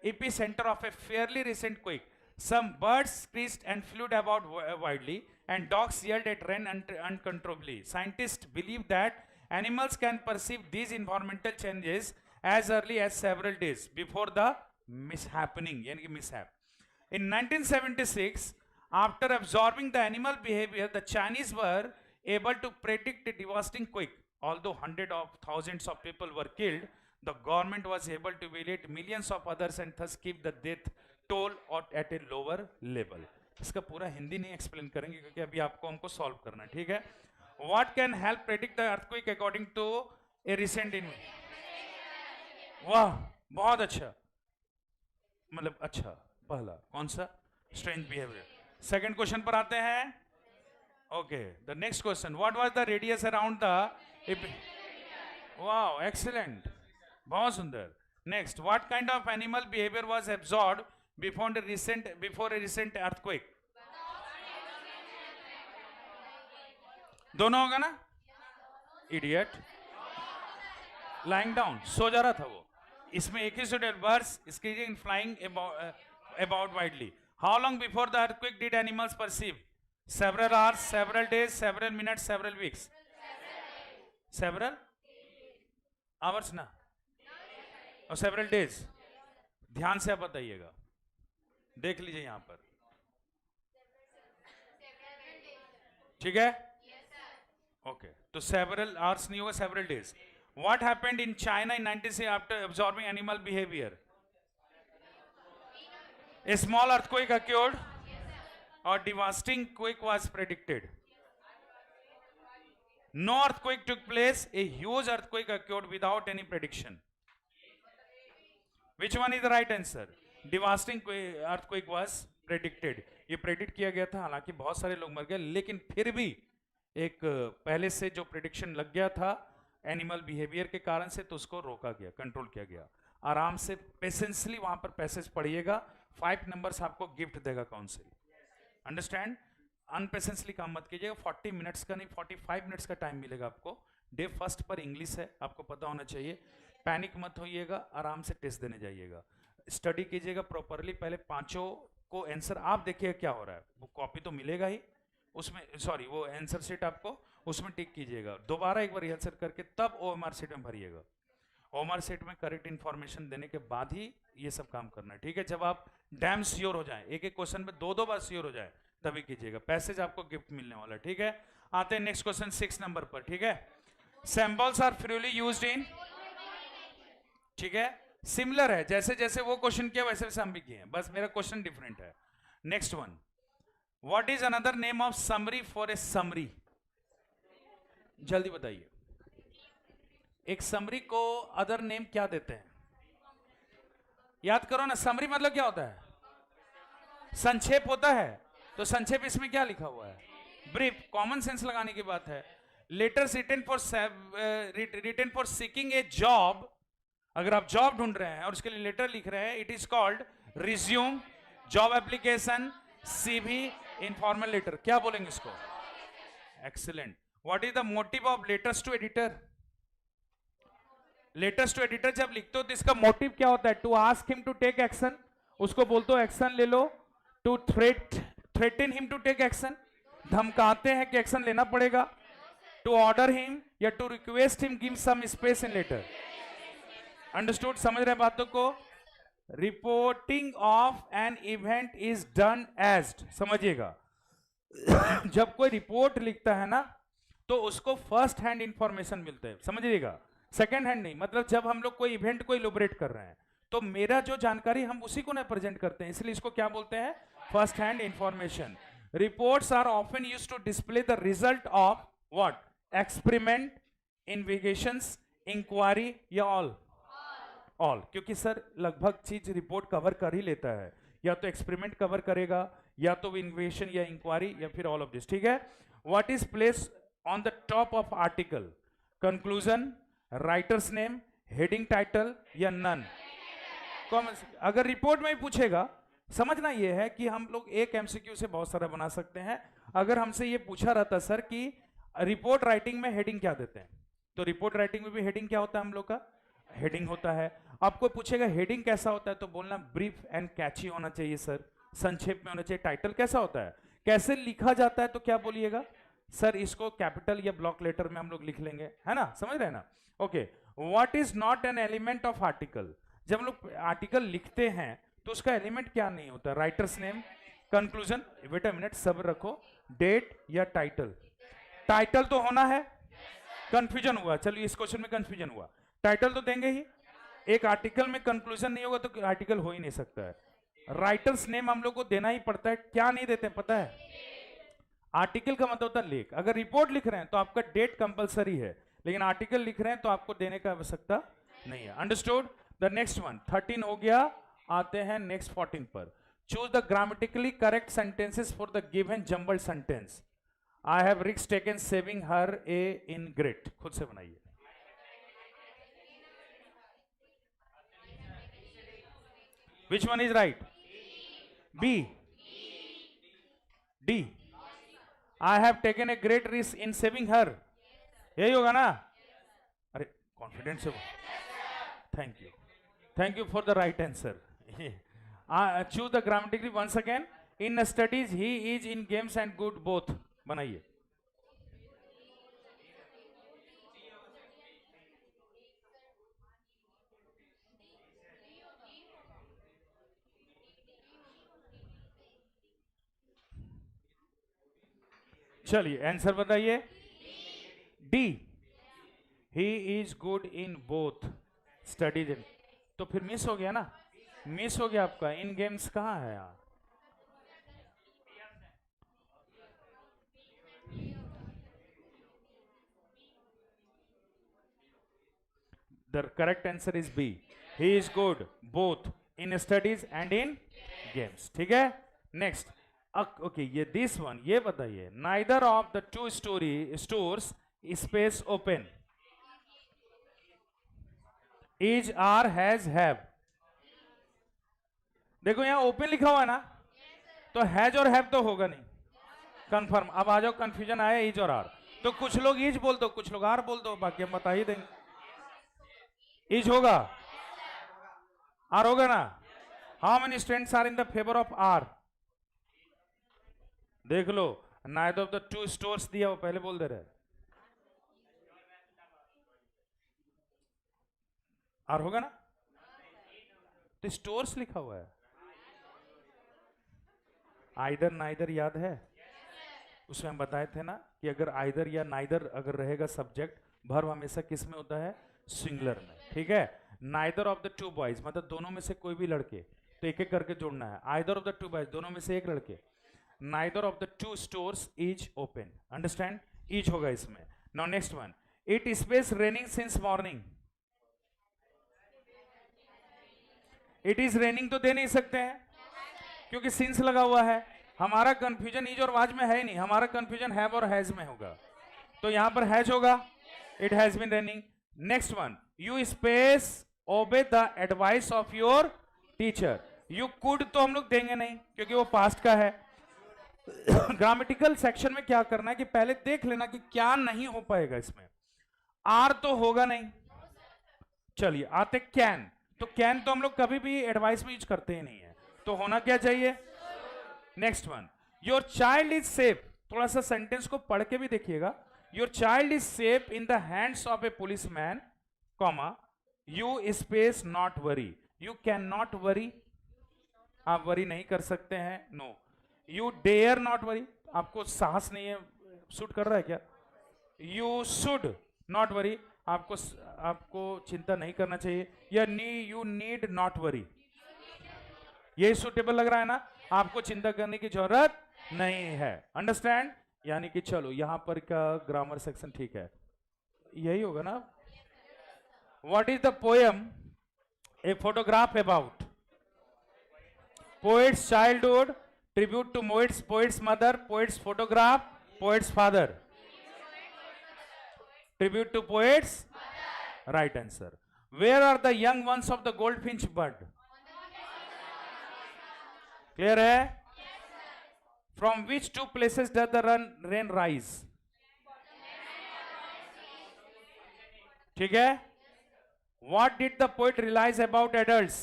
epicenter of a fairly recent quake. Some birds screeched and flew about wildly, and dogs yelled and ran uncontrollably. Scientists believe that animals can perceive these environmental changes as early as several days before the mishappening, yani mishap. In 1976, after observing the animal behavior, the Chinese were able to predict a devastating quake. Although hundreds of thousands of people were killed, the government was able to evaluate millions of others and thus keep the death toll at a lower level. इसका पूरा हिंदी नहीं एक्सप्लेन करेंगे क्योंकि अभी आपको हमको सॉल्व करना है, ठीक है। What can help predict the earthquake according to a recent in, वाह बहुत अच्छा, मतलब अच्छा पहला कौन सा, स्ट्रेंज बिहेवियर। सेकंड क्वेश्चन पर आते हैं। Okay, the next question, what was the radius around the, वाह एक्सीलेंट, बहुत सुंदर। Next, what kind of animal behaviour was absorbed before A recent earthquake, दोनों होगा ना, इडियट, लाइंग डाउन, सो जा रहा था वो। इसमें एक ही suited birds screeching flying about widely. How long before the earthquake did animals perceive? Several hours, several days, several minutes, several weeks. Several hours ना, और several days। ध्यान से आप बताइएगा, देख लीजिए यहां पर, ठीक है। ओके, तो several hours नहीं होगा, several days। What happened in China in 1996 after absorbing animal behavior? A small earthquake occurred or devastating quake was predicted. No earthquake took place. A huge earthquake occurred without any prediction. Which one is the right answer? Devastating earthquake was predicted. ये प्रेडिक्ट किया गया था, हालांकि बहुत सारे लोग मर गए, लेकिन फिर भी एक पहले से जो प्रेडिक्शन लग गया था एनिमल बिहेवियर के कारण से, तो उसको रोका गया, कंट्रोल किया गया। आराम से पेशेंसली वहां पर पैसेज पढ़िएगा, 5 नंबर्स आपको गिफ्ट देगा काउंसिल, अंडरस्टैंड। अनपेशेंसली काम मत कीजिएगा, 40 मिनट्स का नहीं 45 मिनट्स का टाइम मिलेगा आपको। डे फर्स्ट पर इंग्लिश है, आपको पता होना चाहिए। पैनिक मत होइएगा, आराम से टेस्ट देने जाइएगा, स्टडी कीजिएगा प्रॉपरली। पहले पांचों को आंसर आप देखिएगा क्या हो रहा है, वो कॉपी तो मिलेगा ही उसमें, सॉरी वो आंसर शीट आपको, उसमें टिक कीजिएगा। दोबारा एक बार रिहर्सल करके तब OMR शीट में भरिएगा। OMR शीट में करेक्ट इंफॉर्मेशन देने के बाद ही ये सब काम करना है, ठीक है। जब आप डैम श्योर हो जाए, एक एक क्वेश्चन में 2-2 बार श्योर हो जाए, तभी कीजिएगा। पैसेज आपको गिफ्ट मिलने वाला है, ठीक है। आते हैं नेक्स्ट क्वेश्चन 6 नंबर पर, ठीक है। Samples are freely used in, ठीक है, सिमिलर है, जैसे जैसे वो क्वेश्चन किया वैसे वैसे हम भी किए हैं, बस मेरा क्वेश्चन डिफरेंट है। Next one, what is another name of summary for a summary, जल्दी बताइए। एक समरी को अदर नेम क्या देते हैं, याद करो ना। समरी मतलब क्या होता है, संक्षेप होता है, तो संक्षेप इसमें क्या लिखा हुआ है, ब्रीफ, कॉमन सेंस लगाने की बात है। Letters written for seeking a job, अगर आप जॉब ढूंढ रहे हैं और उसके लिए लेटर लिख रहे हैं, it is called resume, job application, CV, informal letter, क्या बोलेंगे इसको, excellent. What is the motive of letters to editor, letters to editor जब लिखते हो तो इसका मोटिव क्या होता है, to ask him to take action, उसको बोलते हो एक्शन ले लो। To threaten him to take action, धमकाते हैं कि एक्शन लेना पड़ेगा। टू ऑर्डर हिम या to request him give some space in letter, understood, समझ रहे बातों को। Reporting of an event is done as, समझिएगा जब कोई रिपोर्ट लिखता है ना तो उसको फर्स्ट हैंड इंफॉर्मेशन मिलता है, समझिएगा, सेकेंड हैंड नहीं। मतलब जब हम लोग कोई इवेंट को इलोबरेट कर रहे हैं तो मेरा जो जानकारी हम उसी को ना प्रेजेंट करते हैं, इसलिए इसको क्या बोलते हैं, first hand information. Reports are often used to display the result of what, experiment, investigations, inquiry या ऑल, क्योंकि सर लगभग चीज रिपोर्ट कवर कर ही लेता है, या तो एक्सपेरिमेंट कवर करेगा, या तो इन्वेस्टिगेशन या इंक्वायरी, या फिर ऑल ऑफ दिस, ठीक है। What is place on the top of article, conclusion, writers name, heading title या नन। अगर रिपोर्ट में ही पूछेगा, समझना यह है कि हम लोग एक MCQ से बहुत सारा बना सकते हैं। अगर हमसे ये पूछा रहता सर कि रिपोर्ट राइटिंग में हेडिंग क्या देते हैं, तो रिपोर्ट राइटिंग में भी हेडिंग क्या होता है, हम लोग का हेडिंग होता है। आपको पूछेगा हेडिंग कैसा होता है, तो बोलना ब्रीफ एंड कैची होना चाहिए सर, संक्षेप में होना चाहिए। टाइटल कैसा होता है, कैसे लिखा जाता है, तो क्या बोलिएगा सर, इसको कैपिटल या ब्लॉक लेटर में हम लोग लिख लेंगे, है ना, समझ रहे हैं ना। Okay, what is not an element of article, जब हम लोग आर्टिकल लिखते हैं तो उसका एलिमेंट क्या नहीं होता, writers name, conclusion, wait a minute सब्र रखो, डेट या टाइटल। टाइटल तो होना है, कंफ्यूजन हुआ, चलिए इस क्वेश्चन में कंफ्यूजन हुआ, टाइटल तो देंगे ही। एक आर्टिकल में कंक्लूजन नहीं होगा तो आर्टिकल हो ही नहीं सकता है। राइटर्स नेम हम लोग को देना ही पड़ता है, क्या नहीं देते पता है? आर्टिकल का मतलब होता है लेख। अगर रिपोर्ट लिख रहे हैं तो आपका डेट कंपलसरी है, लेकिन आर्टिकल लिख रहे हैं तो आपको देने का आवश्यकता नहीं है। अंडरस्टूड? द नेक्स्ट वन 13 हो गया, आते हैं नेक्स्ट 14 पर। Choose the grammatically correct sentences for the given jumble sentence. I have risk taken saving her a in great. खुद से बनाइए। Which one is right? B, D. I have taken a great risk in saving her, यही होगा ना? अरे कॉन्फिडेंस से, thank you, thank you for the right answer. Choose the grammatically once again. In studies he is in games and good both, बनाइए। चलिए आंसर बताइए। D, he is good in both studies. तो फिर मिस हो गया ना, मिस हो गया आपका। इन गेम्स कहाँ है यार? The correct answer is B, he is good both in studies and in games. ठीक है, नेक्स्ट। ओके, ये दिस वन, ये बताइए। Neither of the two stores space open. Is, are, has, have. देखो यहां ओपन लिखा हुआ है ना, तो हैज और हैव तो होगा नहीं, कंफर्म। अब आ जाओ, कंफ्यूजन आया इज और आर, तो कुछ लोग इज बोल दो, कुछ लोग आर बोल दो, बाकी हम बता ही देंगे। इज होगा, आर होगा ना? How many students are in the favour of R? देख लो, neither of the two stores दिया, वो पहले बोल दे रहे। आर होगा ना? तो स्टोर्स लिखा हुआ है। आइदर नाइदर याद है? उसमें हम बताए थे ना कि अगर आइदर या नाइदर अगर रहेगा सब्जेक्ट, वर्ब हमेशा किस में होता है? सिंगुलर में। ठीक है, neither of the to boys मतलब दोनों में से कोई भी लड़के, तो एक एक करके जोड़ना है। Either of the to boys, दोनों में से एक लड़के। Neither of the two stores is open. Understand? Is होगा इसमें। Now next one, it space raining since morning. It is raining तो दे नहीं सकते हैं क्योंकि सिंस लगा हुआ है। हमारा कंफ्यूजन इज और वाज में है ही नहीं, हमारा कंफ्यूजन हैव और हैज में होगा, तो यहां पर हैज होगा। It has been raining. Next one, you space obey the advice of your teacher. You could तो हम लोग देंगे नहीं क्योंकि वो पास्ट का है। ग्रामेटिकल सेक्शन में क्या करना है कि पहले देख लेना कि क्या नहीं हो पाएगा इसमें। आर तो होगा नहीं। चलिए आते कैन, तो कैन तो हम लोग कभी भी एडवाइस में यूज करते ही नहीं है, तो होना क्या चाहिए? Next one, your child is safe. थोड़ा सा सेंटेंस को पढ़ के भी देखिएगा। Your child is safe in the hands of a police man, comma, you space not worry. You can not worry, आप वरी नहीं कर सकते हैं। No, you dare not worry, आपको साहस नहीं है, सूट कर रहा है क्या? यू शुड नॉट वरी, आपको चिंता नहीं करना चाहिए। या यू नीड नॉट वरी, ये सुटेबल लग रहा है ना? आपको चिंता करने की जरूरत नहीं है। अंडरस्टैंड? यानी कि चलो यहां पर का ग्रामर सेक्शन ठीक है, यही होगा ना? What is the poem a photograph about? Poet's childhood, tribute to poet's mother, poet's photograph, poet's father. Tribute to poet's, right answer. Where are the young ones of the goldfinch bird? Clear है? From which two places does the rain rise? ठीक है। What did the poet realise about adults?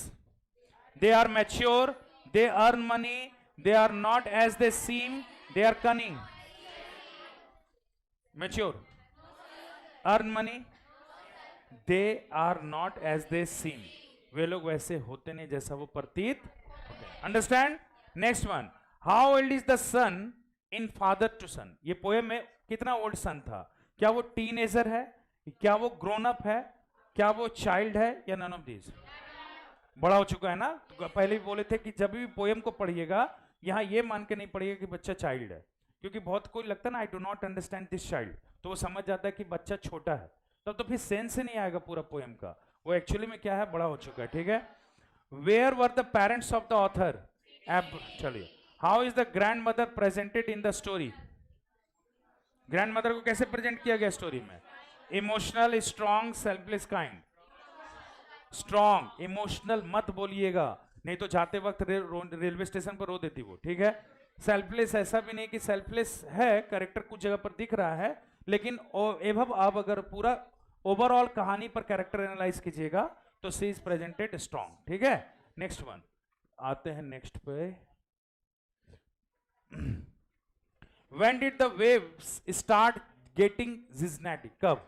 They are mature, they earn money, they are not as they seem, they are cunning. Mature, earn money, they are not as they seem, वे लोग वैसे होते नहीं जैसा वो प्रतीत होते हैं। Understand? Next one, how old is the son in father to son? ये पोएम में कितना ओल्ड सन था? क्या वो टीनेजर है, क्या वो ग्रोन अप है, क्या वो चाइल्ड है, या नन ऑफ दीज? बड़ा हो चुका है ना। तो पहले भी बोले थे कि जब भी पोएम को पढ़िएगा यहाँ ये मान के नहीं पढ़िएगा कि बच्चा चाइल्ड है, क्योंकि बहुत कोई लगता है ना I do not understand this child, तो वो समझ जाता है कि बच्चा छोटा है, तब तो फिर सेंस ही नहीं आएगा पूरा पोएम का, वो एक्चुअली में क्या है, बड़ा हो चुका है। ठीक है, where were the parents of the author, एब, चलिए, how is the grand mother presented in the story, grand mother को कैसे प्रेजेंट किया गया स्टोरी में, emotional, strong, selfless, kind. Strong, emotional मत बोलिएगा, नहीं तो जाते वक्त रेलवे स्टेशन पर रो देती वो। ठीक है, सेल्फलेस, ऐसा भी नहीं कि सेल्फलेस है, कैरेक्टर कुछ जगह पर दिख रहा है, लेकिन एवं आप अगर पूरा ओवरऑल कहानी पर कैरेक्टर एनालाइज कीजिएगा तो सी इज प्रेजेंटेड स्ट्रॉन्ग। ठीक है, नेक्स्ट वन आते हैं, नेक्स्ट पे। When did the waves start getting zigzag? कब?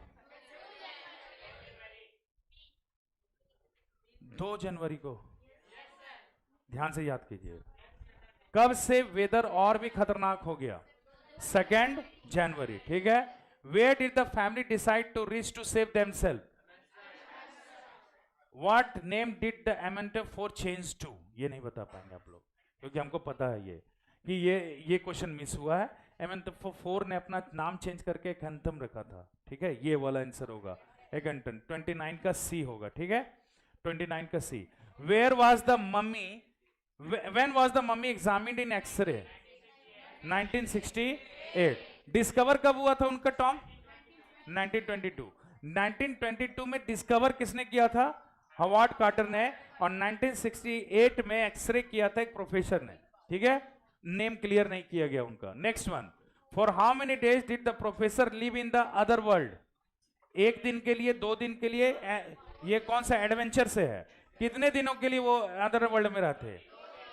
2 जनवरी को, ध्यान से याद कीजिए। कब से वेदर और भी खतरनाक हो गया? 2 जनवरी। ठीक है, Where did the family decide to reach to save themselves? What name did the Amantapur change to? ये नहीं बता पाएंगे आप लोग, क्योंकि हमको पता है कि ये क्वेश्चन मिस हुआ है। Amantapur ने अपना नाम चेंज करके एक एंथम रखा था। ठीक है, ये वाला आंसर होगा, एक एंथम 29 का सी होगा। ठीक है, 29 का सी। Where was the mummy? When was the mummy examined in X-ray? 1968। Discover कब हुआ था उनका टॉम? 1922। 1922 में डिस्कवर किसने किया था? हॉवर्ड कार्टर ने। और 1968 में एक्सरे किया था एक प्रोफेसर ने। ठीक है, नेम क्लियर नहीं किया गया उनका। Next one, for how many days did the professor live in the other world? 1 दिन के लिए, 2 दिन के लिए, ये कौन सा एडवेंचर से है? कितने दिनों के लिए वो अदर वर्ल्ड में रहते?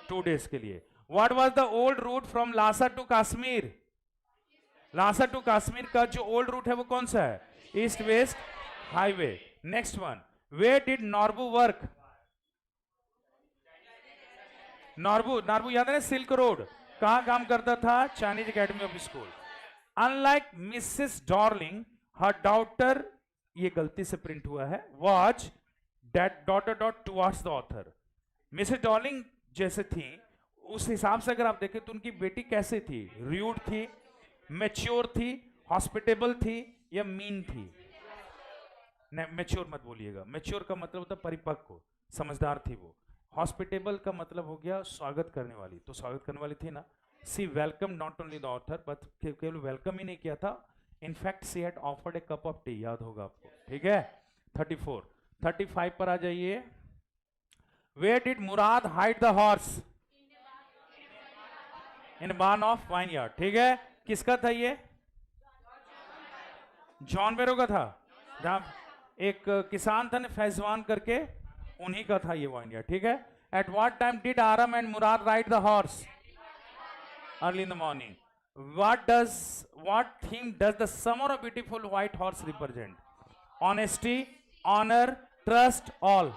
2 डेज के लिए। What was the old route from Lhasa to Kashmir? Lhasa to Kashmir का जो ओल्ड रूट है वो कौन सा है? East west highway. Next one, where did Norbu work? Norbu याद है, सिल्क रोड। कहां काम करता था? Chinese academy of school. Unlike Mrs Darling, her daughter, ये गलती से प्रिंट हुआ है, watch date daughter dot towards the author. Mrs Darling जैसे थी, उस हिसाब से अगर आप देखें तो उनकी बेटी कैसे थी? रूड थी, मैच्योर थी, हॉस्पिटेबल थी, या मीन थी? मैच्योर मत बोलिएगा, मैच्योर का मतलब होता परिपक्व, समझदार थी वो। हॉस्पिटेबल का मतलब हो गया स्वागत करने वाली, तो स्वागत करने वाली थी ना। She welcome not only the author, but केवल वेलकम ही नहीं किया था, in fact she had offered a cup of tea, याद होगा आपको। ठीक है, 34। 35 पर आ जाइए। Where did Mourad hide the horse? In barn of vineyard. ठीक है, किसका था ये? जॉन बेरो का था। जहां एक किसान था फैजवान करके, उन्हीं का था ये वाइनयार्ड। ठीक है, at what time did Aram and Mourad ride the horse? Early in the morning. what theme does the summer of beautiful white horse represent? Honesty, honor, trust, all।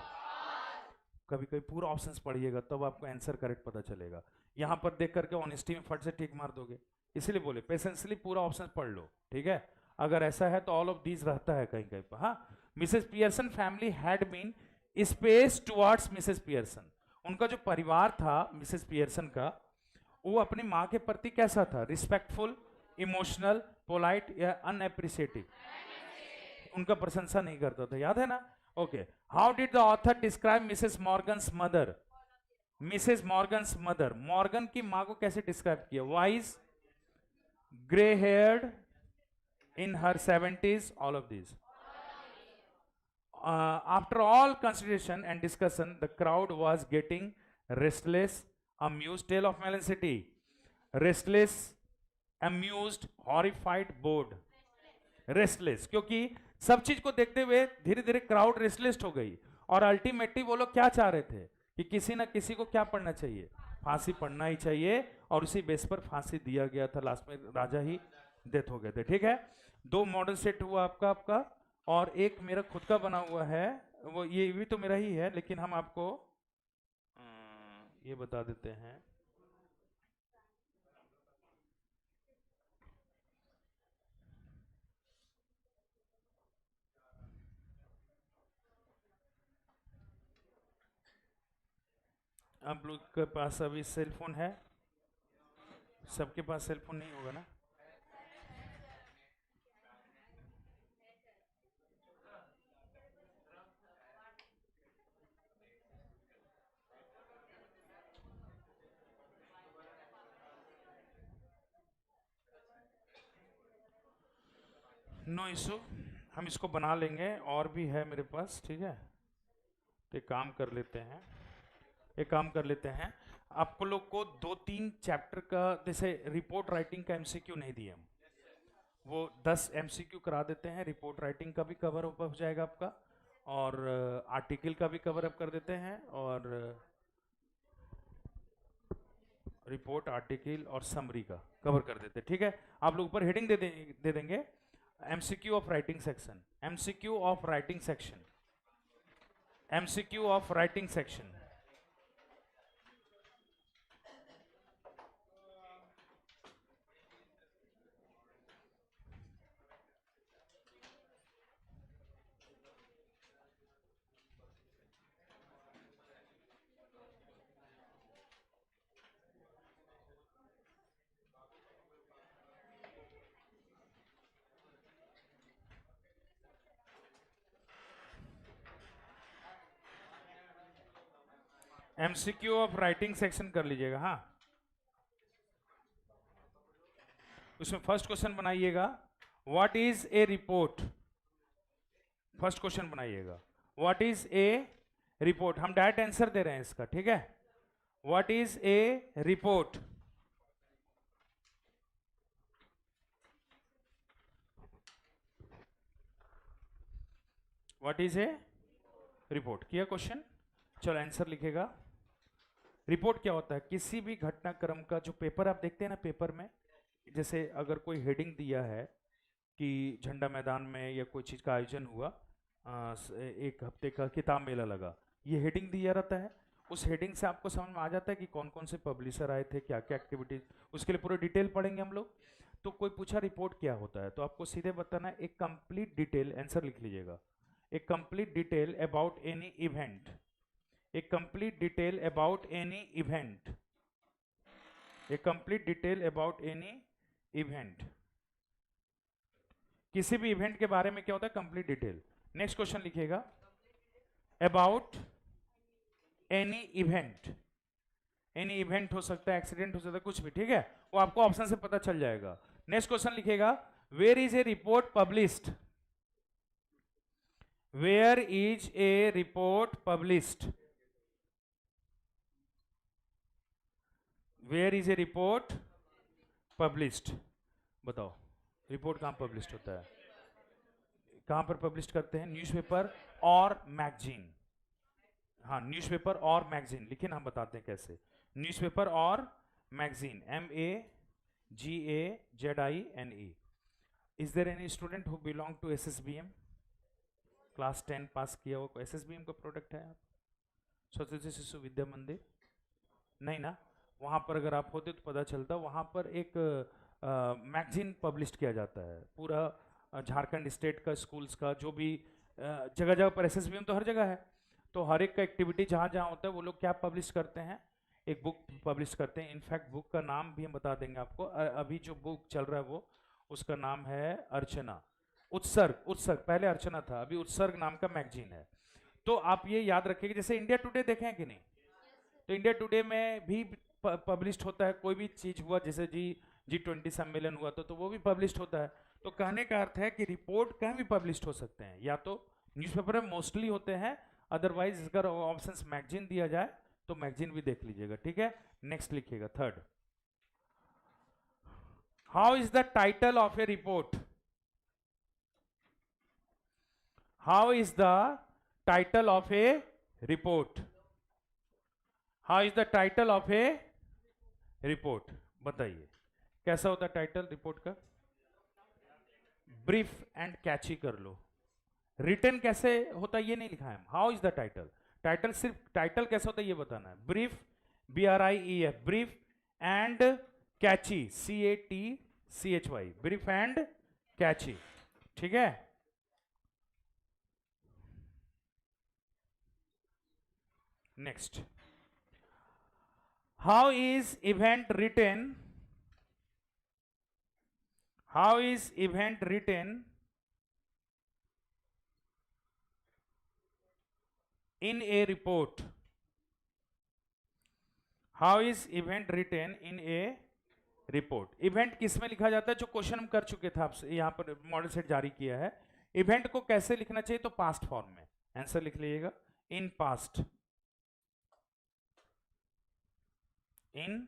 कभी कभी पूरा ऑप्शंस पढ़िएगा तब आपको आंसर करेक्ट पता चलेगा। यहां पर देख करके ऑनेस्टी में फट से टिक मार दोगे, इसलिए बोले पेशेंसली पूरा ऑप्शन पढ़ लो। ठीक है, अगर ऐसा है तो ऑल ऑफ दीज रहता है कहीं कहीं पर। हाँ, Mrs Pearson family had been space towards Mrs Pearson. उनका जो परिवार था मिसेस पियर्सन का, वो अपनी माँ के प्रति कैसा था? रिस्पेक्टफुल, इमोशनल, पोलाइट, या अनएप्रिशिएटिव? उनका प्रशंसा नहीं करता था, याद है ना। Okay, how did the author describe Mrs Morgan's mother? Mrs Morgan's mother, Morgan की माँ को कैसे डिस्क्राइब किया? Wise, grey heard, in her 70s, all of these. After all consideration and discussion, the crowd was getting restless, amused, tale of Melon City. Restless, amused, horrified, bored. Restless, क्योंकि सब चीज को देखते हुए धीरे धीरे क्राउड रेस्टलेस हो गई, और अल्टीमेटली वो लोग क्या चाह रहे थे कि किसी ना किसी को क्या पढ़ना चाहिए? फांसी पढ़ना ही चाहिए, और उसी बेस पर फांसी दिया गया था। लास्ट में राजा ही डेथ हो गए थे। ठीक है, 2 मॉडल सेट हुआ आपका, और एक मेरा खुद का बना हुआ है, वो ये भी तो मेरा ही है, लेकिन हम आपको ये बता देते हैं। आप लोग के पास अभी सेल फोन है? सबके पास सेल फोन नहीं होगा ना? नो इशू, हम इसको बना लेंगे, और भी है मेरे पास, ठीक है। तो एक काम कर लेते हैं, आपको लोग को 2-3 चैप्टर का, जैसे रिपोर्ट राइटिंग का एमसीक्यू नहीं दिए हम, वो 10 एमसीक्यू करा देते हैं। रिपोर्ट राइटिंग का भी कवर अप हो जाएगा आपका, और आर्टिकल का भी कवर अप कर देते हैं, और रिपोर्ट, आर्टिकल और समरी का कवर कर देते हैं, ठीक है। आप लोग ऊपर हेडिंग दे देंगे, MCQ of writing section, MCQ of writing section, MCQ of writing section. MCQ of writing section कर लीजिएगा। हाँ, उसमें फर्स्ट क्वेश्चन बनाइएगा, what is a report. First question बनाइएगा, व्हाट इज ए रिपोर्ट। हम डायरेक्ट आंसर दे रहे हैं इसका, ठीक है। What is a report. What is a report किया क्वेश्चन, चलो आंसर लिखेगा। रिपोर्ट क्या होता है? किसी भी घटनाक्रम का, जो पेपर आप देखते हैं ना, पेपर में जैसे अगर कोई हेडिंग दिया है कि झंडा मैदान में या कोई चीज़ का आयोजन हुआ, एक हफ्ते का किताब मेला लगा, ये हेडिंग दिया रहता है। उस हेडिंग से आपको समझ में आ जाता है कि कौन कौन से पब्लिशर आए थे, क्या क्या एक्टिविटीज, उसके लिए पूरे डिटेल पढ़ेंगे हम लोग। तो कोई पूछा रिपोर्ट क्या होता है, तो आपको सीधे बताना है एक कंप्लीट डिटेल, आंसर लिख लीजिएगा, एक complete detail about any event, एक complete detail about any event, एक complete detail about any event. किसी भी इवेंट के बारे में क्या होता है? Complete detail. नेक्स्ट क्वेश्चन लिखिएगा, about any event. Any event हो सकता है, एक्सीडेंट हो सकता है, कुछ भी, ठीक है, वो आपको ऑप्शन से पता चल जाएगा। नेक्स्ट क्वेश्चन लिखिएगा, where is a report published. Where is a report published. Where is a report published. बताओ, रिपोर्ट कहां पब्लिश्ड होता है? कहां पर पब्लिश करते हैं? न्यूज़पेपर और मैगजीन। हाँ, न्यूज़पेपर और मैगजीन, लेकिन हम बताते हैं कैसे। न्यूज़पेपर और magazine, MAGAZINE। Is there any student who belong to SSBM? Class 10 pass किया हो, SSBM का प्रोडक्ट है आप? सरस्वती शिशु विद्या मंदिर? नहीं ना, वहाँ पर अगर आप होते तो पता चलता। वहाँ पर एक मैगजीन पब्लिश किया जाता है, पूरा झारखंड स्टेट का स्कूल्स का, जो भी जगह जगह पर SSBM तो हर जगह है, तो हर एक का एक्टिविटी जहाँ जहाँ होता है वो लोग क्या पब्लिश करते हैं? एक बुक पब्लिश करते हैं। इनफैक्ट बुक का नाम भी हम बता देंगे आपको, अभी जो बुक चल रहा है वो, उसका नाम है अर्चना। उत्सर्ग, उत्सर्ग पहले अर्चना था, अभी उत्सर्ग नाम का मैगजीन है। तो आप ये याद रखिएगा, जैसे इंडिया टुडे देखें हैं कि नहीं, तो इंडिया टुडे में भी पब्लिश्ड होता है। कोई भी चीज हुआ, जैसे G20 सम्मेलन हुआ तो वो भी पब्लिश्ड होता है। तो कहने का अर्थ है कि रिपोर्ट कहीं भी पब्लिश्ड हो सकते हैं, या तो न्यूज़पेपर में मोस्टली होते हैं, अदरवाइज अगर ऑप्शंस मैगजीन दिया जाए तो मैगजीन भी देख लीजिएगा, ठीक है। नेक्स्ट लिखिएगा, third, how is the title of A report. How is the title of A report. How is the title of A report, बताइए कैसा होता है टाइटल रिपोर्ट का? ब्रीफ एंड कैची कर लो। रिटर्न कैसे होता है ये नहीं लिखा है। How is the title, title सिर्फ टाइटल कैसे होता है ये बताना है। Brief, BRIEF, brief and catchy, CATCHY, brief and catchy, ठीक है। Next, How is event written? How is event written in a report? How is event written in a report? Event किस में लिखा जाता है? जो क्वेश्चन हम कर चुके थे आपसे, यहां पर मॉडल सेट जारी किया है। इवेंट को कैसे लिखना चाहिए? तो पास्ट फॉर्म में। आंसर लिख लीजिएगा, इन पास्ट। इन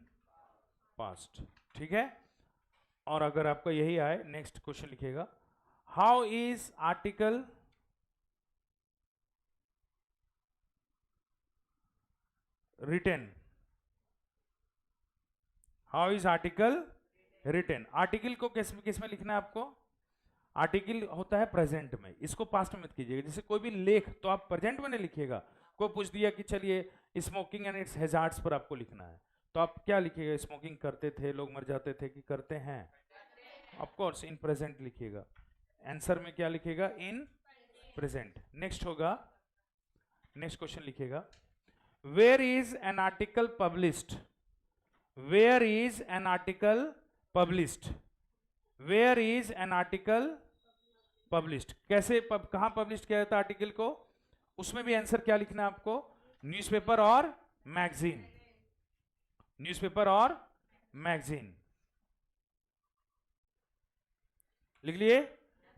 पास्ट, ठीक है। और अगर आपका यही आए, नेक्स्ट क्वेश्चन लिखिएगा, how is article written? How is article written? Article को किस में लिखना है आपको? आर्टिकल होता है प्रेजेंट में, इसको पास्ट में मत कीजिएगा। जैसे कोई भी लेख तो आप प्रेजेंट में नहीं लिखिएगा। कोई पूछ दिया कि चलिए स्मोकिंग एंड इट्स हैजार्ड्स पर आपको लिखना है, तो आप क्या लिखिएगा? स्मोकिंग करते थे, लोग मर जाते थे, कि करते हैं? ऑफ कोर्स इन प्रेजेंट लिखिएगा। आंसर में क्या लिखिएगा? In present. नेक्स्ट होगा, नेक्स्ट क्वेश्चन लिखिएगा, where is an article published? Where is an article published? Where is an article published? कैसे कहां पब्लिश किया जाता है आर्टिकल को? उसमें भी आंसर क्या लिखना है आपको? न्यूज़पेपर और मैगजीन। न्यूज़पेपर और मैगजीन लिख लिए।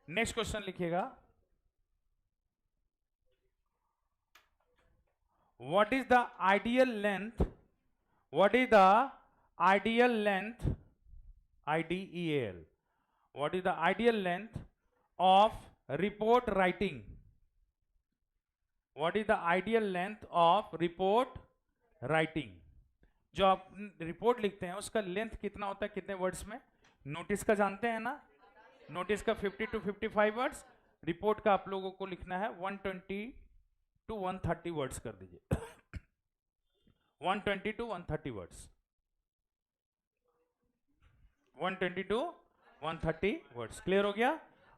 नेक्स्ट क्वेश्चन लिखिएगा, what is the ideal length? What is the ideal length? IDEAL. What is the ideal length of report writing? What is the ideal length of report writing? जो आप रिपोर्ट लिखते हैं उसका लेंथ कितना होता है, कितने वर्ड्स में? नोटिस का जानते हैं ना, नोटिस का 50 to 55 वर्ड्स। रिपोर्ट का आप लोगों को लिखना है 120 to 130 वर्ड्स कर दीजिए। 120 to 130 words, 120 to 130 words. Clear हो गया?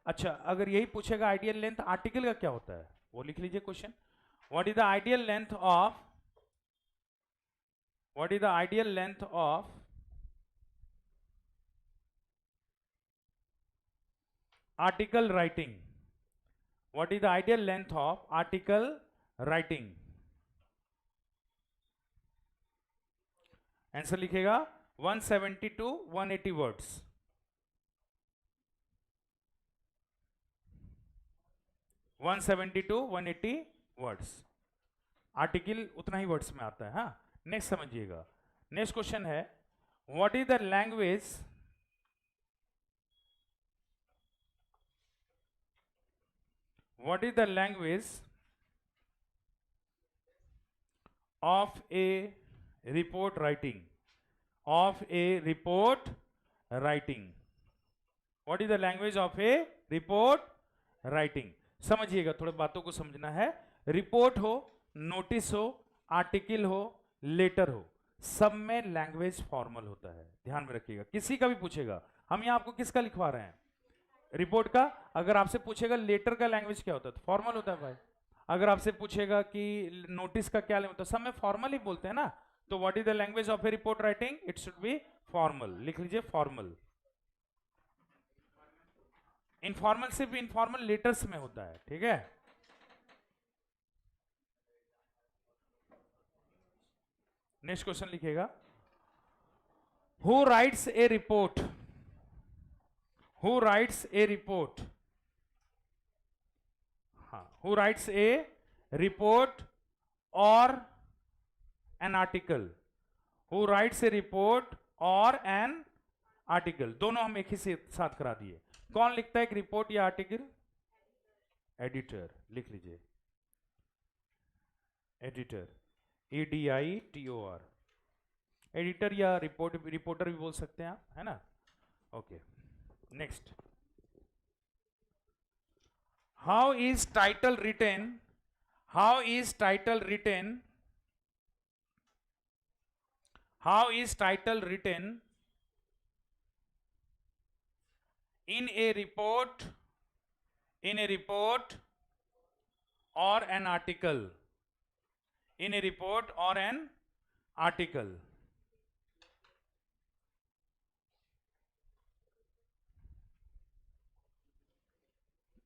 अच्छा, अगर यही पूछेगा आइडियल लेंथ आर्टिकल का क्या होता है, वो लिख लीजिए question. What is the ideal length of, what is the ideal length of article writing? What is the ideal length of article writing? Answer लिखेगा 170 to 180 words. 170 to 180 words. Article उतना ही वर्ड्स में आता है। हाँ, नेक्स्ट समझिएगा। नेक्स्ट क्वेश्चन है, what is the language, what is the language of A report writing? Of A report writing. What is the language of A report writing? समझिएगा, थोड़े बातों को समझना है। रिपोर्ट हो, नोटिस हो, आर्टिकल हो, लेटर हो, सब में लैंग्वेज फॉर्मल होता है। ध्यान में रखिएगा, किसी का भी पूछेगा। हम यहां आपको किसका लिखवा रहे हैं? रिपोर्ट का। अगर आपसे पूछेगा लेटर का लैंग्वेज क्या होता है, तो फॉर्मल होता है भाई। अगर आपसे पूछेगा कि नोटिस का क्या होता है, सब में फॉर्मल ही बोलते हैं ना। तो what is the language of A report writing? It should be formal. लिख लीजिए फॉर्मल। इनफॉर्मल सिर्फ इनफॉर्मल लेटर्स में होता है, ठीक है। नेक्स्ट क्वेश्चन लिखिएगा, who writes a report? Who writes a report? हाँ, हु राइट्स ए रिपोर्ट और an article? Who writes a report और एन आर्टिकल, दोनों हम एक ही साथ करा दिए। कौन लिखता है एक रिपोर्ट या आर्टिकल? एडिटर। लिख लीजिए एडिटर, EDITOR। एडिटर या रिपोर्टर भी बोल सकते हैं आप, है ना। Okay, next, how is title written? How is title written? How is title written in a report, in a report or an article? In a report or an article?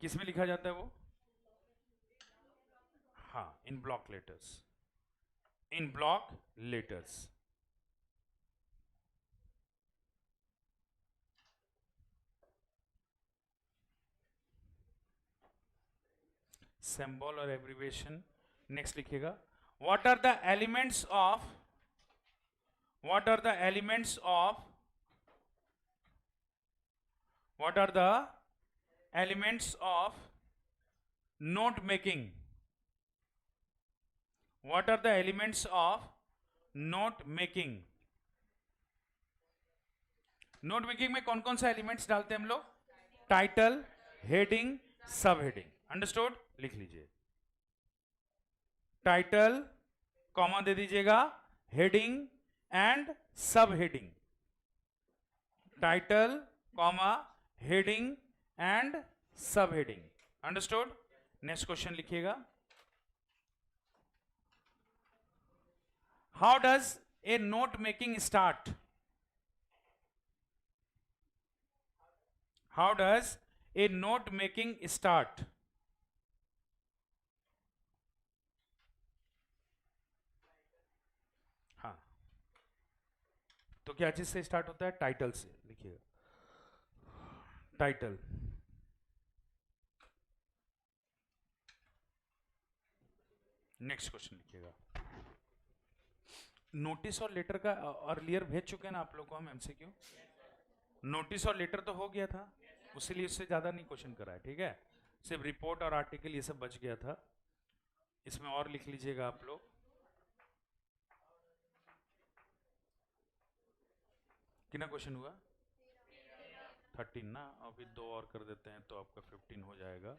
किस में लिखा जाता है वो? हाँ, in block letters, in block letters. Symbol और एब्रिविएशन। नेक्स्ट लिखिएगा, what are the elements of, what are the elements of, what are the elements of note making, what are the elements of note making. Note making में कौन कौन सा एलिमेंट्स डालते हैं हम लोग? Title, heading, sub heading. Understood? लिख लीजिए, टाइटल कॉमा दे दीजिएगा, heading and sub heading, title comma heading and sub heading. Understood? Next question लिखिएगा, how does a note making start? How does a note making start? हाँ, तो क्या चीज से स्टार्ट होता है? टाइटल से। लिखिएगा, टाइटल। नेक्स्ट क्वेश्चन लिखिएगा, नोटिस और लेटर का अर्लियर भेज चुके हैं ना आप लोग को हम एमसीक्यू। नोटिस और लेटर तो हो गया था, उसीलिए इससे ज्यादा नहीं क्वेश्चन करा है, ठीक है? सिर्फ रिपोर्ट और आर्टिकल ये सब बच गया था। इसमें और लिख लीजिएगा आप लोग, कितना क्वेश्चन हुआ? 13 ना, अभी 2 और कर देते हैं तो आपका 15 हो जाएगा।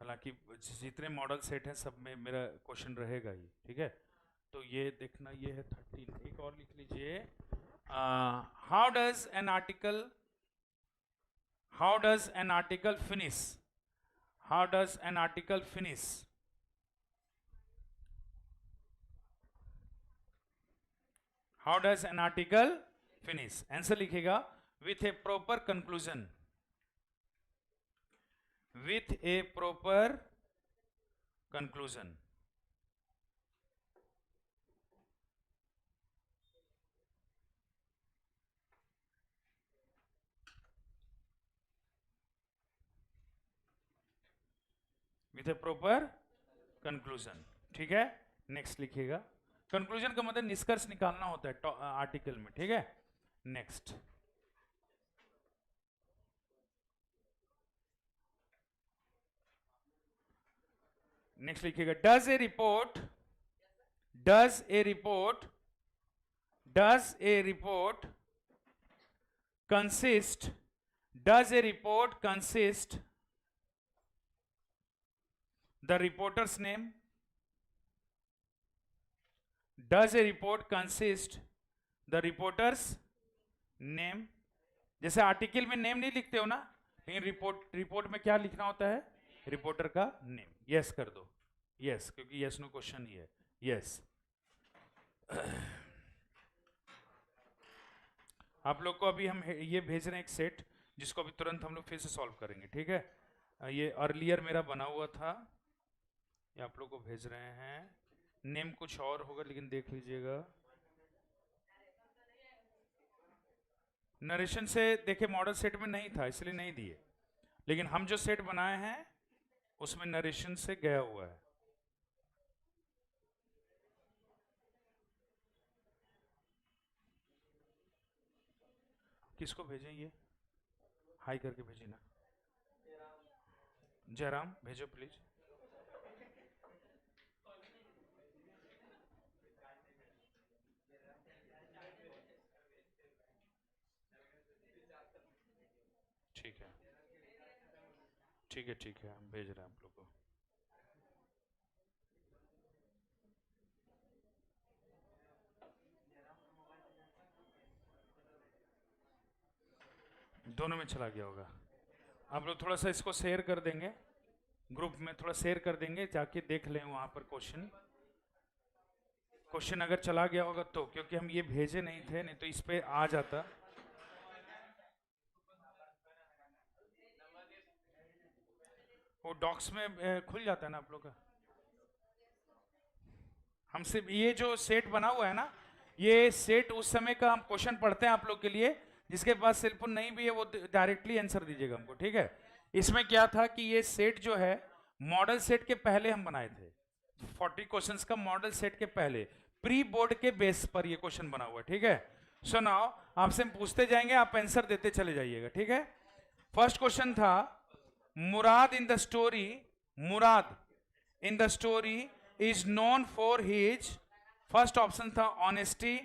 हालांकि जितने मॉडल सेट हैं सब में मेरा क्वेश्चन रहेगा ही, ठीक है? तो ये देखना, ये है 13। एक और लिख लीजिए, how does an article, how does an article finish, how does an article finish? How does an article finish? Answer लिखेगा, with a proper conclusion, with a proper conclusion। with a proper conclusion, ठीक है? नेक्स्ट लिखिएगा, कंक्लूजन का मतलब निष्कर्ष निकालना होता है आर्टिकल में, ठीक है? नेक्स्ट, नेक्स्ट लिखिएगा, does a report, does a report, does a report consist, does a report consist the reporters name, does a report consist the reporters name. जैसे आर्टिकल में नेम नहीं लिखते हो ना, लेकिन रिपोर्ट में क्या लिखना होता है? रिपोर्टर का नेम। यस कर दो, यस, क्योंकि यस नो क्वेश्चन ही है। यस, आप लोग को अभी हम ये भेज रहे हैं एक सेट, जिसको अभी तुरंत हम लोग फिर से सॉल्व करेंगे, ठीक है? ये अर्लियर मेरा बना हुआ था, ये आप लोग को भेज रहे हैं। नेम कुछ और होगा, लेकिन देख लीजिएगा। नरेशन से देखे मॉडल सेट में नहीं था, इसलिए नहीं दिए, लेकिन हम जो सेट बनाए हैं उसमें नरेशन से गया हुआ है। किसको भेजें? ये हाई करके भेजिए ना, जयराम भेजो प्लीज। ठीक है, ठीक है, ठीक है, हम भेज रहे हैं आप लोग को। दोनों में चला गया होगा। आप लोग थोड़ा सा इसको शेयर कर देंगे, ग्रुप में थोड़ा शेयर कर देंगे, जाके देख लें वहां पर क्वेश्चन। क्वेश्चन अगर चला गया होगा तो, क्योंकि हम ये भेजे नहीं थे, नहीं तो इस पे आ जाता। वो डॉक्स में खुल जाता है ना आप लोग का। हमसे ये जो सेट बना हुआ है ना, ये सेट उस समय का हम क्वेश्चन पढ़ते हैं आप लोग के लिए। जिसके पास सेलफोन नहीं भी है वो डायरेक्टली आंसर दीजिएगा हमको, ठीक है। इसमें क्या था कि ये सेट जो है मॉडल सेट के पहले हम बनाए थे। 40 क्वेश्चंस का मॉडल सेट के पहले प्री बोर्ड के बेस पर ये क्वेश्चन बना हुआ है, ठीक है। सो नाउ आपसे हम पूछते जाएंगे, आप आंसर देते चले जाइएगा, ठीक है। फर्स्ट क्वेश्चन था, Mourad in the story, Mourad in the story is known for his, first option था honesty,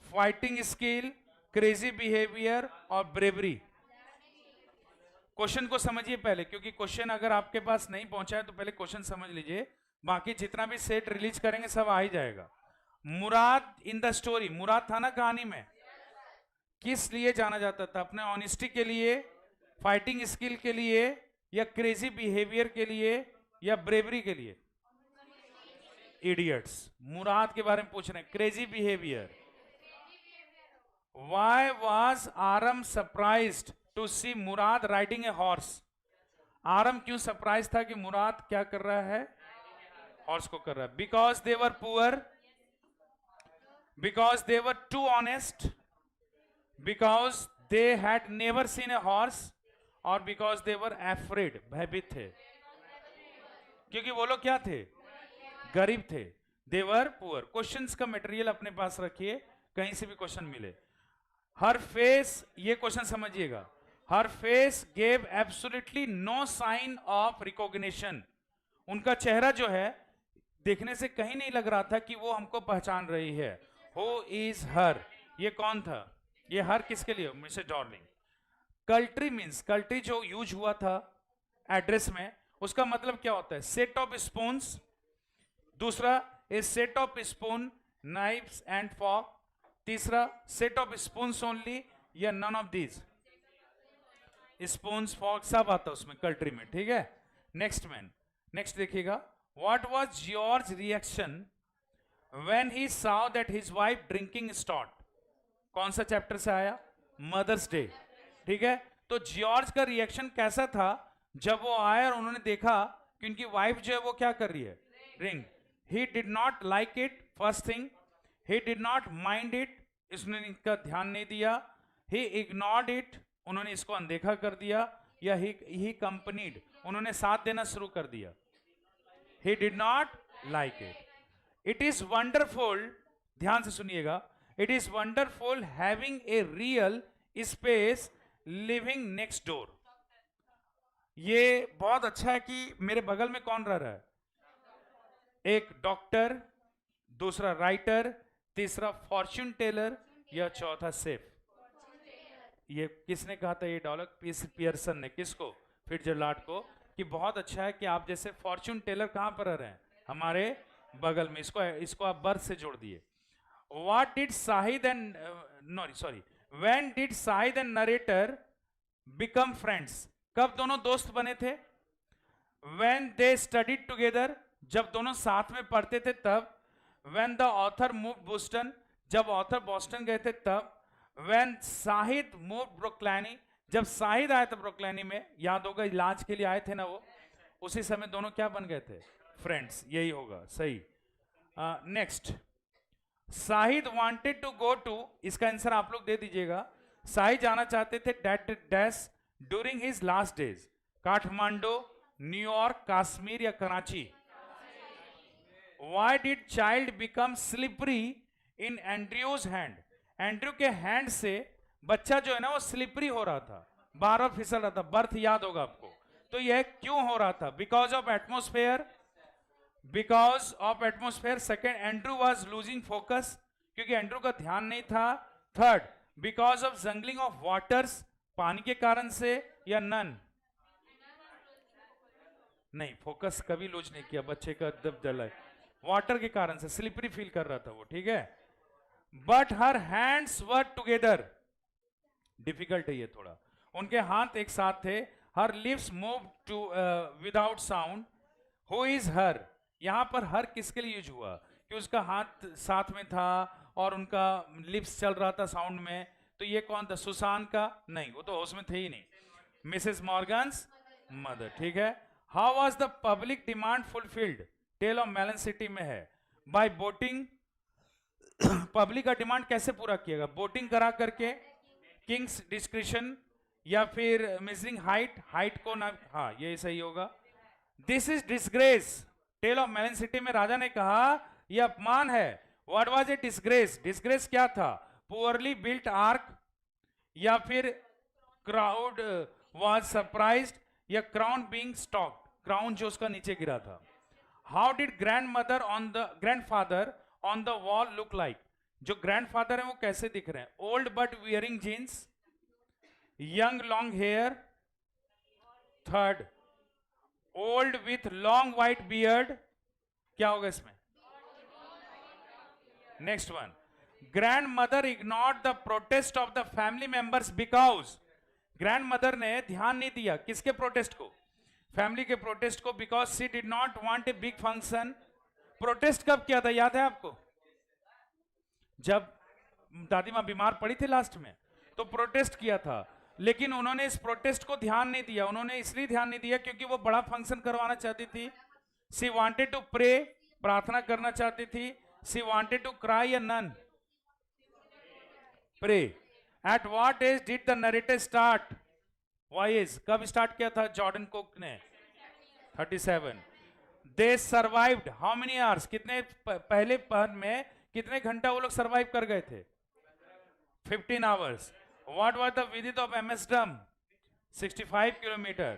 fighting skill, crazy behaviour और ब्रेवरी। क्वेश्चन को समझिए पहले, क्योंकि क्वेश्चन अगर आपके पास नहीं पहुंचा है तो पहले क्वेश्चन समझ लीजिए, बाकी जितना भी सेट रिलीज करेंगे सब आ ही जाएगा। मुराद इन द स्टोरी, मुराद था ना कहानी में, किस लिए जाना जाता था? अपने ऑनेस्टी के लिए, फाइटिंग स्किल के लिए, या क्रेजी बिहेवियर के लिए, या ब्रेवरी के लिए? इडियट्स, मुराद के बारे में पूछ रहे हैं, crazy behaviour. Why was Aram surprised to see Mourad riding a horse? Aram क्यों सरप्राइज था कि मुराद क्या कर रहा है? हॉर्स को कर रहा है। Because they were poor, because they were too honest, because they had never seen a horse, और बिकॉज दे वर एफ्रेड, भयभीत थे। क्योंकि वो लोग क्या थे? गरीब थे। They were poor. क्वेश्चंस का मटेरियल अपने पास रखिए, कहीं से भी क्वेश्चन मिले। हर फेस, ये क्वेश्चन समझिएगा, her face gave absolutely no sign of recognition. उनका चेहरा जो है देखने से कहीं नहीं लग रहा था कि वो हमको पहचान रही है। हु इज हर, ये कौन था? ये हर किसके लिए? Mrs Darling. Cutlery means, cutlery जो यूज हुआ था एड्रेस में, उसका मतलब क्या होता है? Set of spoons. दूसरा, a set of spoon, knives and fork. तीसरा, सेट ऑफ स्पून्स ओनली, या none of these? Spoons, fork सब आता है उसमें कल्ट्री में, ठीक है। नेक्स्ट मैन, नेक्स्ट देखिएगा, what was George reaction when he saw that his wife drinking stout? कौन सा चैप्टर से आया? मदर्स डे, ठीक है। तो जॉर्ज का रिएक्शन कैसा था जब वो आए और उन्होंने देखा कि उनकी वाइफ जो है वो क्या कर रही है? Drink. He did not like it, first thing. He did not mind it, इसने इनका ध्यान नहीं दिया। ही इग्नोर्ड इट, उन्होंने इसको अनदेखा कर दिया। या ही कंपनीड, उन्होंने साथ देना शुरू कर दिया। He did not like it. It is wonderful, ध्यान से सुनिएगा, it is wonderful having a real space living next door. ये बहुत अच्छा है कि मेरे बगल में कौन रह रहा है? एक डॉक्टर, दूसरा राइटर, तीसरा फॉर्च्यून टेलर, या चौथा सेफ। ये किसने कहा था? ये डायलॉग पियर्सन ने। किसको? फिट्जरलैंड को। कि बहुत अच्छा है कि आप जैसे फॉर्च्यून टेलर कहां पर रह रहे हैं? हमारे बगल में। इसको आप बर्थ से जोड़ दिए। What did Shahid and when did Shahid and narrator become friends? कब दोनों दोस्त बने थे? व्हेन दे स्टडीड टुगेदर, जब दोनों साथ में पढ़ते थे तब। When the author move Boston, जब ऑथर बॉस्टन गए थे तब। व्हेन शाहिद मूव ब्रुकलिनी, जब शाहिद आया था ब्रुकलिनी में, याद होगा इलाज के लिए आए थे ना वो, उसी समय दोनों क्या बन गए थे? फ्रेंड्स। यही होगा सही। Next, Shahid wanted to go to, इसका आंसर आप लोग दे दीजिएगा। शाहिद जाना चाहते थे dash during his last days. Kathmandu, New York, Kashmir, या Karachi? Why did child become slippery in Andrew's hand? Andrew के हैंड से बच्चा जो है ना वो स्लिपरी हो रहा था, बार बार फिसल रहा था। बर्थ याद होगा आपको। तो यह क्यों हो रहा था? Because of atmosphere, because of atmosphere. Second, Andrew was losing focus, क्योंकि एंड्रू का ध्यान नहीं था। Third, because of jungling of waters, पानी के कारण से, या नन? नहीं, फोकस कभी लूज नहीं किया बच्चे का, दब जला है। वाटर के कारण से, स्लिपरी फील कर रहा था वो, ठीक है। But her hands were together, difficult है ये थोड़ा। उनके हाथ एक साथ थे। Her lips move to without sound. Who is her? यहां पर हर किसके लिए यूज हुआ? कि उसका हाथ साथ में था और उनका लिप्स चल रहा था साउंड में। तो ये कौन था? सुसान का? नहीं, वो तो होश में थे ही नहीं। मिसेस मॉर्गन्स मदर, ठीक है। How was the public demand fulfilled? Tale of Melon City में है, बाय बोटिंग। पब्लिक का डिमांड कैसे पूरा किएगा? बोटिंग करा करके, किंग्स डिस्क्रिशन, या फिर मेजरिंग हाइट, हाइट को ना, हाँ ये सही होगा। This is disgrace. Tale of Melon City में राजा ने कहा यह अपमान है। What was a disgrace? Disgrace क्या था? पुअरली बिल्ट आर्क, या फिर क्राउड वाज सरप्राइज्ड, या क्राउन बीइंग स्टॉक्ड, क्राउन जो उसका नीचे गिरा था। How did grandfather on the wall look like? जो ग्रैंडफादर है वो कैसे दिख रहे हैं? Old but wearing jeans, young long hair, third old with long white beard, क्या होगा इसमें? Next one, grand mother ignored the protest of the family members because, grand mother ने ध्यान नहीं दिया किसके प्रोटेस्ट को? फैमिली के प्रोटेस्ट को, because she did not want a big function. Protest कब किया था, याद है आपको? जब दादी मां बीमार पड़ी थी लास्ट में, तो प्रोटेस्ट किया था, लेकिन उन्होंने इस प्रोटेस्ट को ध्यान नहीं दिया। उन्होंने इसलिए ध्यान नहीं दिया क्योंकि वो बड़ा फंक्शन करवाना चाहती थी। सी वांटेड टू प्रे, प्रार्थना करना चाहती थी। सी वांटेड टू क्राई, या none? Pray. At what age did the narrator start? Voyage कब स्टार्ट किया था जॉर्डन कुक ने? 37। They survived how many hours? कितने पहले पहर में कितने घंटा वो लोग सर्वाइव कर गए थे? 15 hours. What was the width of एमएसडम? 65 kilometre.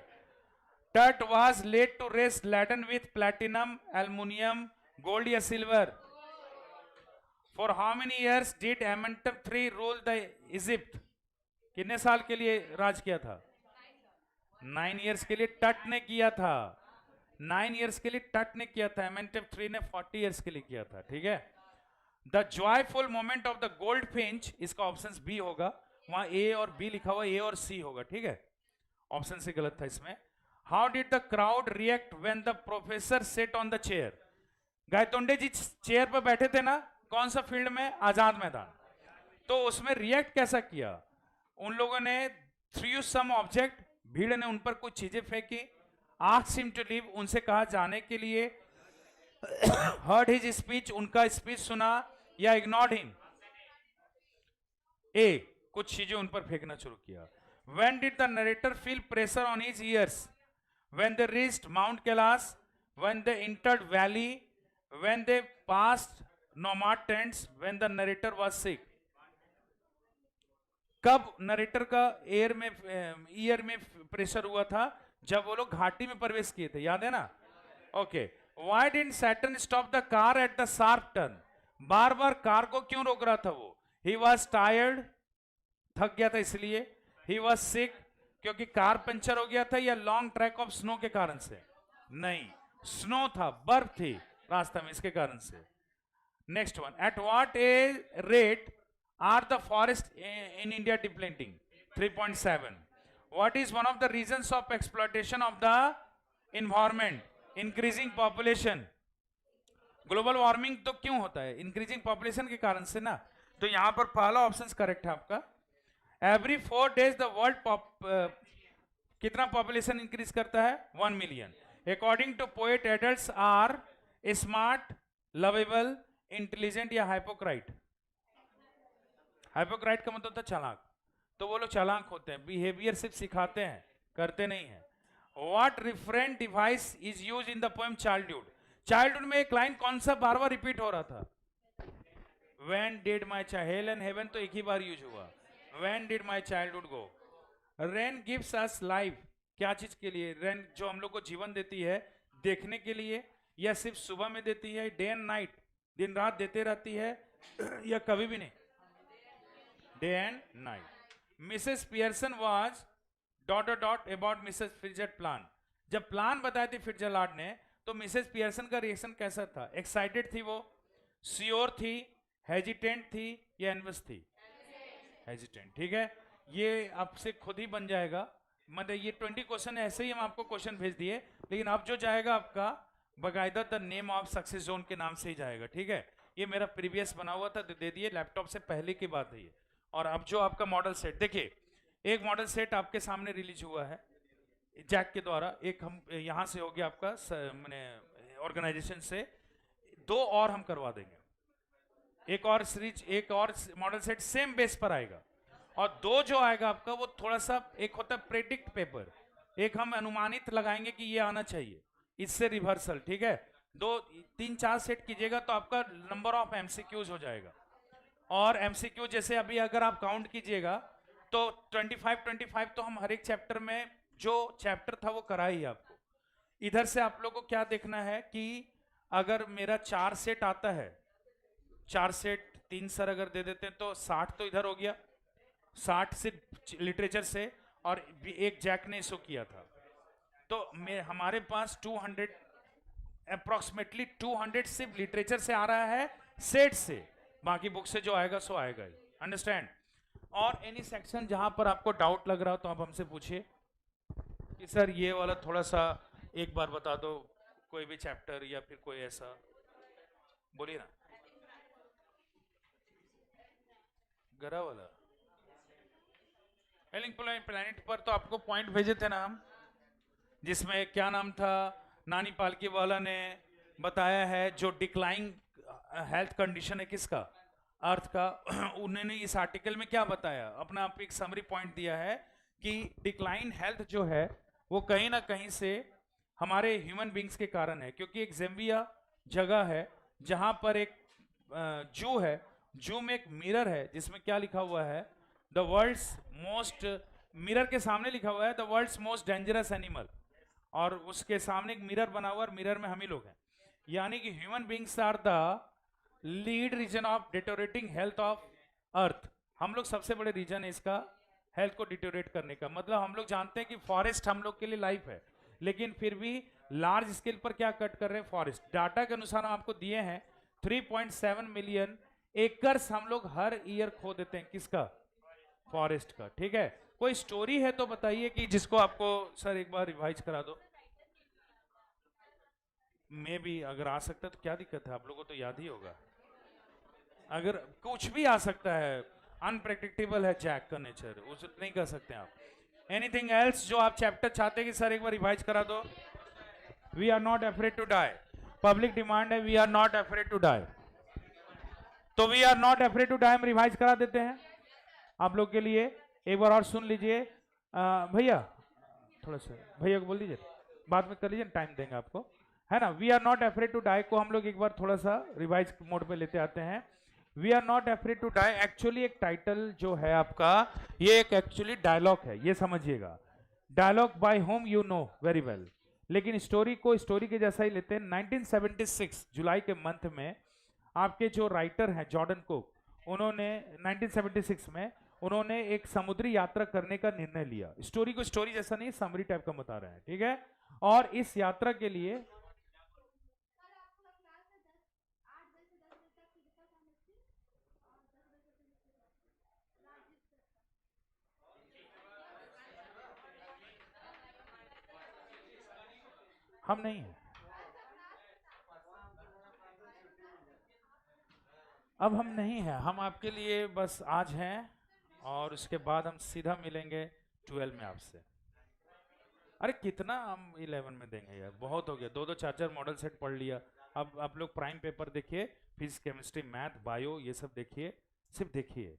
Tut was laid to rest laden with platinum, aluminium, gold या silver? For how many years did Amenhotep III rule the Egypt? कितने साल के लिए राज किया था? 9 ईयर्स के लिए टट ने किया था। 9 ईयर्स के लिए टट ने किया था। एमेंटप III ने 40 ईयर्स के लिए किया था। ठीक है। The joyful moment of the gold Finch, इसका ऑप्शन बी होगा। वहां ए और बी लिखा हुआ, ए और सी होगा। ठीक है, ऑप्शन सी गलत था इसमें। How did the crowd react when the professor sat on the chair? Gaitonde ji chair पर बैठे थे ना, कौन सा फील्ड में? आजाद मैदान। तो उसमें रिएक्ट कैसा किया? उन लोगों ने थ्रू सम ऑब्जेक्ट, भीड़ ने उन पर कुछ चीजें फेंकी। आस्क्ड हिम टू लीव, उनसे कहा जाने के लिए। हर्ड हिज स्पीच, उनका स्पीच सुना, या इग्नोर्ड हिम? ए, कुछ चीजें उन पर फेंकना शुरू किया। When did the narrator feel pressure on his ears? When they reached Mount Kailash, when they entered valley, when they passed nomad tents, when the narrator was sick? कब नरेटर का ईयर में प्रेशर हुआ था? जब वो लोग घाटी में प्रवेश किए थे, याद है ना? Okay. Why didn't Saturn stop the car at the sharp turn? Bar bar car को क्यों रोक रहा था वो? He was tired, थक गया था इसलिए। He was sick, क्योंकि कार पंचर हो गया था, या लॉन्ग ट्रैक ऑफ स्नो के कारण से? नहीं, स्नो था, बर्फ थी रास्ता में, इसके कारण से। Next one, at what a rate are the forest in India depleting? 3.7। What is one of the reasons of exploitation of the environment? Increasing population. Global warming तो क्यों होता है? इंक्रीजिंग पॉपुलेशन के कारण से ना। तो यहां पर पहला ऑप्शन करेक्ट है आपका। एवरी 4 days द वर्ल्ड कितना पॉपुलेशन इंक्रीज करता है? 1 million. According to poet, adults are smart, lovable, intelligent, या हाइपोक्राइट? हाइपोक्राइट का मतलब था चालाक। तो वो लोग चालाक होते हैं, बिहेवियर सिर्फ सिखाते हैं, करते नहीं है। What referent device is use in the poem childhood? Childhood में एक लाइन कौन सा बार बार रिपीट हो रहा था? When did my child, hell and heaven तो एक ही बार यूज हुआ। When did my childhood go? Rain gives us life, क्या चीज के लिए? रेन जो हम लोग को जीवन देती है, देखने के लिए, या सिर्फ सुबह में देती है? डे एंड नाइट, दिन रात देते रहती है, या कभी भी नहीं? Day and night. Mrs Pearson was ... about Mrs Fitzgerald plan. जब प्लान बताया थी फिट्जरल्ड ने, तो मिसेस पियर्सन का रिएक्शन कैसा था? एक्साइटेड थी वो, श्योर थी, हेजिटेंट थी, या एनवस थी? हेजिटेंट। ठीक है, ये आपसे खुद ही बन जाएगा। मतलब ये 20 क्वेश्चन ऐसे ही हम आपको क्वेश्चन भेज दिए, लेकिन अब जो जाएगा आपका बकायदा the name of success zone के नाम से ही जाएगा। ठीक है, ये मेरा प्रीवियस बना हुआ था तो दे दिए, लैपटॉप से पहले की बात है ये। और अब जो आपका मॉडल सेट देखिए, एक मॉडल सेट आपके सामने रिलीज हुआ है, जैक के द्वारा, एक हम यहाँ से हो गया आपका मैंने ऑर्गेनाइजेशन से, 2 और हम करवा देंगे, एक और सीरीज, एक और मॉडल सेट सेम बेस पर आएगा, और 2 जो आएगा आपका वो थोड़ा सा, एक होता है प्रेडिक्ट पेपर, एक हम अनुमानित लगाएंगे कि ये आना चाहिए, इससे रिवर्सल, ठीक है। 2 3 4 सेट कीजिएगा तो आपका नंबर ऑफ एमसीक्यूज हो जाएगा। और एमसीक्यू जैसे अभी अगर आप काउंट कीजिएगा तो 25 तो हम हर एक चैप्टर में, जो चैप्टर था वो करा ही आपको। इधर से आप लोगों को क्या देखना है कि अगर मेरा 4 सेट आता है, 4 सेट 3 सर अगर दे देते हैं तो 60 तो इधर हो गया, 60 से लिटरेचर से, और एक जैक ने इशू किया था, तो हमारे पास 200 अप्रोक्सीमेटली 200 सिर्फ लिटरेचर से आ रहा है सेट से, बाकी बुक से जो आएगा सो आएगा ही, अंडरस्टैंड। और एनी सेक्शन जहां पर आपको डाउट लग रहा हो तो आप हमसे पूछिए कि सर ये वाला थोड़ा सा एक बार बता दो, कोई भी चैप्टर या फिर कोई ऐसा, बोलिए ना। गरा वाला एलिंग प्लैनेट पर तो आपको पॉइंट भेजे थे ना हम, जिसमें क्या नाम था, नानी पालकी वाला ने बताया है जो डिक्लाइन हेल्थ कंडीशन है किसका, अर्थ का। उन्होंने इस आर्टिकल में क्या बताया, अपना आप एक समरी पॉइंट दिया है कि डिक्लाइन हेल्थ जो है वो कहीं ना कहीं से हमारे ह्यूमन बींग्स के कारण है, क्योंकि एक ज़ेम्बिया जगह है जहां पर एक जू है, जू में एक मिरर है जिसमें क्या लिखा हुआ है, द वर्ल्ड्स मोस्ट, मिरर के सामने लिखा हुआ है the world's most dangerous animal, और उसके सामने एक मिरर बना हुआ है, और मिरर में हम ही लोग हैं, यानी कि human beings are the lead reason of deteriorating health of Earth. हम लोग सबसे बड़े रीजन है इसका हेल्थ को डिटोरेट करने का। मतलब हम लोग जानते हैं कि फॉरेस्ट हम लोग के लिए लाइफ है, लेकिन फिर भी लार्ज स्केल पर क्या कट कर रहे हैं फॉरेस्ट। डाटा के अनुसार हम आपको दिए हैं 3.7 मिलियन एकर्स हम लोग हर ईयर खो देते हैं, किसका, फॉरेस्ट का, ठीक है। कोई स्टोरी है तो बताइए कि जिसको आपको सर एक बार रिवाइज करा दो, मे भी अगर आ सकता है तो क्या दिक्कत है, आप लोगों को तो याद ही होगा, अगर कुछ भी आ सकता है, अनप्रेडिक्टेबल है जैक का नेचर, उसे नहीं कर सकते आप। एनीथिंग एल्स जो आप चैप्टर चाहते हैं कि सर एक बार रिवाइज करा दो। We are not afraid to die, public demand है, we are not afraid to die, तो we are not afraid to die हम रिवाइज करा देते हैं आप लोग के लिए। एक बार और सुन लीजिए भैया, थोड़ा सा भैया को बोल दीजिए, बाद में कर लीजिए, टाइम देंगे आपको, है ना। We are not afraid to die को हम लोग एक बार थोड़ा सा रिवाइज मोड पे लेते आते हैं। We are not afraid to die actually एक टाइटल जो है आपका, ये एक एक्चुअली डायलॉग है, ये समझिएगा, dialogue by home you know very well, लेकिन स्टोरी को स्टोरी के जैसा ही लेते हैं। 1976 जुलाई के मंथ में आपके जो राइटर हैं जॉर्डन कुक, उन्होंने 1976 में उन्होंने एक समुद्री यात्रा करने का निर्णय लिया। स्टोरी को स्टोरी जैसा नहीं, समरी टाइप का बता रहे हैं, ठीक है। और इस यात्रा के लिए हम नहीं है, अब हम नहीं है, हम आपके लिए बस आज हैं, और उसके बाद हम सीधा मिलेंगे 12 में आपसे। अरे कितना हम 11 में देंगे यार, बहुत हो गया, 2-2 4-4 मॉडल सेट पढ़ लिया। अब आप लोग प्राइम पेपर देखिए, फिजिक्स केमिस्ट्री मैथ बायो ये सब देखिए, सिर्फ देखिए,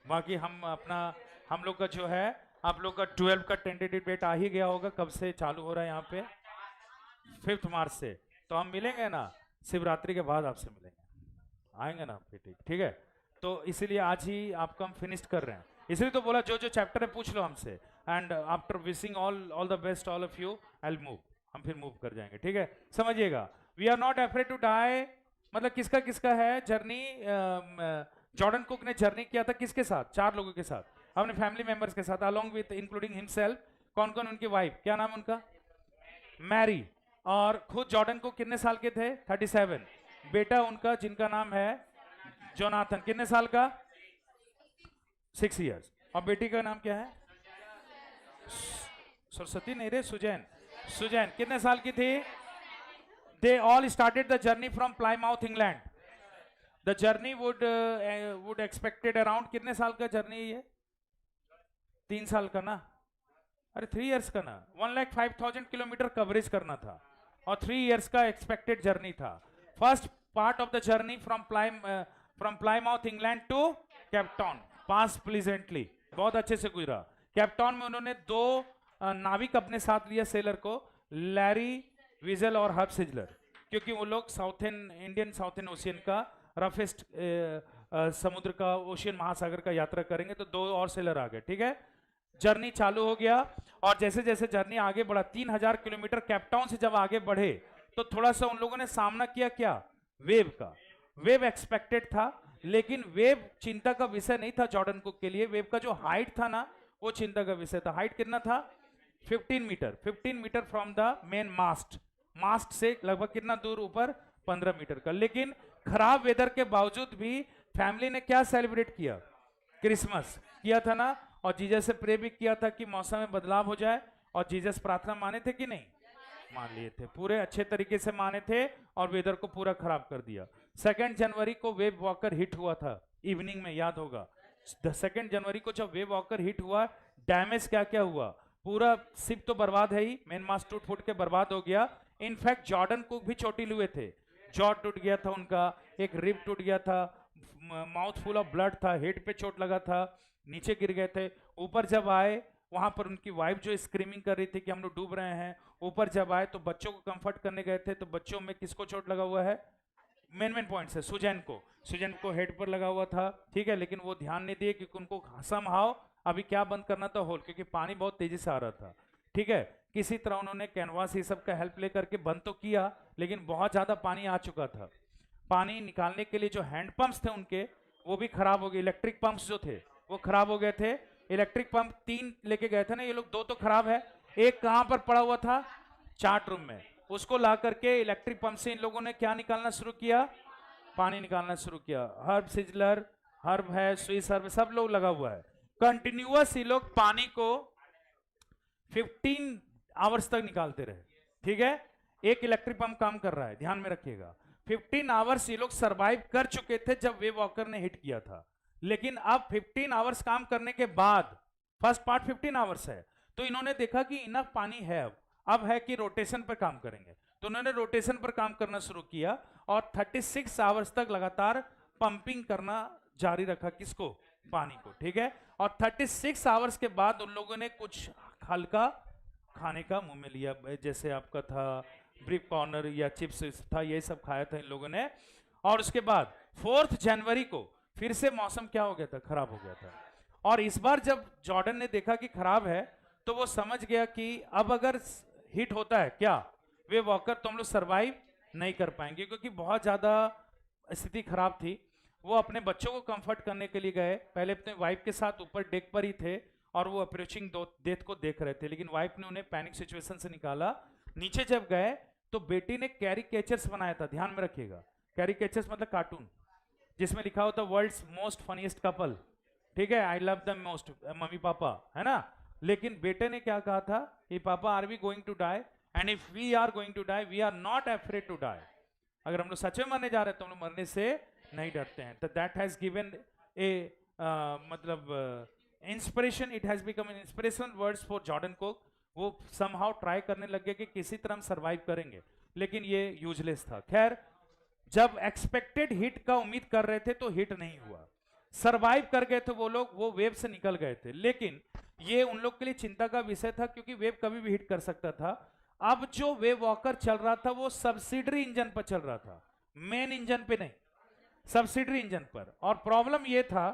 बाकी हम अपना, हम लोग का जो है, आप लोग का 12 का टेंटेटिव डेट आ ही गया होगा, कब से चालू हो रहा है यहाँ पे, 5 मार्च से। तो हम मिलेंगे ना शिवरात्रि के बाद, आपसे मिलेंगे, आएंगे ना फिर, ठीक है। तो इसीलिए आज ही आपको हम फिनिश कर रहे हैं, इसलिए तो बोला जो जो चैप्टर है पूछ लो हमसे, and after wishing all the best all of you, I will move, हम फिर मूव कर जाएंगे, ठीक है। समझिएगा, we are not afraid to die मतलब किसका किसका है जर्नी, जॉर्डन कुक ने जर्नी किया था किसके साथ, 4 लोगों के साथ, अपने फैमिली मेंबर्स के साथ, अलोंग विथ इंक्लूडिंग हिमसेल्फ। कौन कौन, उनकी वाइफ, क्या नाम उनका, मैरी, और खुद जॉर्डन को कितने साल के थे, 37, बेटा उनका जिनका नाम है जोनाथन, कितने साल का, 6 इयर्स, और बेटी का नाम क्या है, सरस्वती नहीं रे, सुजैन, सुजैन कितने साल की थी। They all started the journey from Plymouth England, the journey would expected around, कितने साल का जर्नी है, 3 साल का ना, अरे 3 इयर्स का ना, 1,05,000 किलोमीटर कवरेज करना था और 3 इयर्स का एक्सपेक्टेड जर्नी था। First part of the journey from Plymouth England to Cape Town, pass pleasantly, बहुत अच्छे से गुजरा। कैपटाउन में उन्होंने 2 नाविक अपने साथ लिया सेलर को, लैरी विजल और हर्ब सिजलर, क्योंकि वो लोग इंडियन साउथर्न ओशियन का रफेस्ट समुद्र का, ओशियन महासागर का यात्रा करेंगे, तो 2 और सेलर आ गए। ठीक है, जर्नी चालू हो गया और जैसे जैसे जर्नी आगे बढ़ा, 3,000 किलोमीटर कैपटाउन से जब आगे बढ़े तो थोड़ा सा उन लोगों ने सामना किया क्या, वेव का। वेव एक्सपेक्टेड था, लेकिन वेव चिंता का विषय नहीं था जॉर्डन कुक के लिए। वेव का जो हाइट था ना, वो चिंता का विषय था। हाइट कितना था, 15 metre, 15 metre from the main mast, mast से लगभग कितना दूर ऊपर, 15 मीटर का। लेकिन खराब वेदर के बावजूद भी फैमिली ने क्या सेलिब्रेट किया, क्रिसमस किया था ना, और जीसस से प्रे भी किया था कि मौसम में बदलाव हो जाए, और जीसस प्रार्थना माने थे कि नहीं, मान लिए थे, पूरे अच्छे तरीके से माने थे, और वेदर को पूरा खराब कर दिया। 2 जनवरी को वेव वॉकर हिट हुआ था, इवनिंग में, याद होगा। 2 जनवरी को जब वेव वॉकर हिट हुआ, डैमेज क्या क्या हुआ, पूरा शिप तो बर्बाद है ही, मेन मास्ट टूट फूट के बर्बाद हो गया। इनफैक्ट जॉर्डन को भी चोटिल हुए थे, जॉ टूट गया था उनका, एक रिब टूट गया था, माउथ फुल ऑफ ब्लड था, हेड पे चोट लगा था, नीचे गिर गए थे। ऊपर जब आए, वहां पर उनकी वाइफ जो स्क्रीमिंग कर रही थी कि हम लोग डूब रहे हैं, ऊपर जब आए तो बच्चों को कंफर्ट करने गए थे, तो बच्चों में किसको चोट लगा हुआ है, मेन पॉइंट्स है, सुजैन को हेड पर लगा हुआ था। ठीक है, लेकिन वो ध्यान नहीं दिए क्योंकि उनको समहाउ अभी क्या बंद करना था, होल, क्योंकि पानी बहुत तेजी से आ रहा था। ठीक है, किसी तरह उन्होंने कैनवास ये सब का हेल्प लेकर के बंद तो किया, लेकिन बहुत ज्यादा पानी आ चुका था। पानी निकालने के लिए जो हैंड पंप्स थे उनके, वो भी खराब हो गए। इलेक्ट्रिक पंप्स जो थे वो खराब हो गए थे। इलेक्ट्रिक पंप 3 लेके गए थे ना ये लोग, 2 तो खराब है, एक कहां पर पड़ा हुआ था, चार्ट रूम में। उसको ला करके इलेक्ट्रिक पंप से इन लोगों ने क्या निकालना शुरू किया, पानी निकालना शुरू किया। हर्ब सिजलर, हर्ब है, स्विस हर्ब, सब लोग लगा हुआ है। कंटिन्यूअस ये लोग पानी को 15 आवर्स तक निकालते रहे। ठीक है, एक इलेक्ट्रिक पंप काम कर रहा है, ध्यान में रखिएगा। 15 आवर्स ये लोग सरवाइव कर चुके थे जब वेव वॉकर ने हिट किया था। लेकिन अब 15 आवर्स काम करने के बाद, फर्स्ट पार्ट 15 आवर्स है, तो इन्होंने देखा कि इनफ पानी है, अब है कि रोटेशन पर काम करेंगे, तो उन्होंने रोटेशन पर काम करना शुरू किया और 36 आवर्स तक लगातार पंपिंग करना जारी रखा, किसको, पानी को। ठीक है, और 36 आवर्स के बाद उन लोगों ने कुछ हल्का खाने का मुंह में लिया, जैसे आपका था ब्रिक कॉर्नर या चिप्स था, ये सब खाया था इन लोगों ने। और उसके बाद 4 जनवरी को फिर से मौसम क्या हो गया था, खराब हो गया था। और इस बार जब जॉर्डन ने देखा कि खराब है, तो वो समझ गया कि अब अगर हिट होता है क्या वेव वॉकर, तो हम लोग सर्वाइव नहीं कर पाएंगे, क्योंकि बहुत ज्यादा स्थिति खराब थी। वो अपने बच्चों को कंफर्ट करने के लिए गए, पहले अपने वाइफ के साथ ऊपर डेक पर ही थे और वो अप्रोचिंग डेथ को देख रहे थे, लेकिन वाइफ ने उन्हें पैनिक सिचुएशन से निकाला। नीचे जब गए तो बेटी ने कैरिकेचर्स बनाया था, ध्यान में रखिएगा, कैरिकेचर्स मतलब कार्टून, जिसमें लिखा होता वर्ल्ड्स मोस्ट फनीएस्ट कपल। ठीक है, I love the most, mummy papa, है ना। लेकिन बेटे ने क्या कहा था कि papa are we going to die, and if we are going to die we are not afraid to die. अगर हम लोग सच में मरने जा रहे हैं तो हम लोग मरने से नहीं डरते हैं। तो दैट हैज गिवन ए मतलब inspiration, it has become an inspirational words for Jordan cook. वो समहाउ ट्राई करने लग गए कि किसी तरह हम सर्वाइव करेंगे, लेकिन ये यूजलेस था। खैर, जब एक्सपेक्टेड हिट का उम्मीद कर रहे थे तो हिट नहीं हुआ, सरवाइव कर गए थे वो लोग, वो वेव से निकल गए थे। लेकिन ये उन लोग के लिए चिंता का विषय था, क्योंकि वेव कभी भी हिट कर सकता था। अब जो वेव वॉकर चल रहा था वो सब्सिडरी इंजन पर चल रहा था, मेन इंजन पे नहीं, सब्सिडरी इंजन पर। और प्रॉब्लम ये था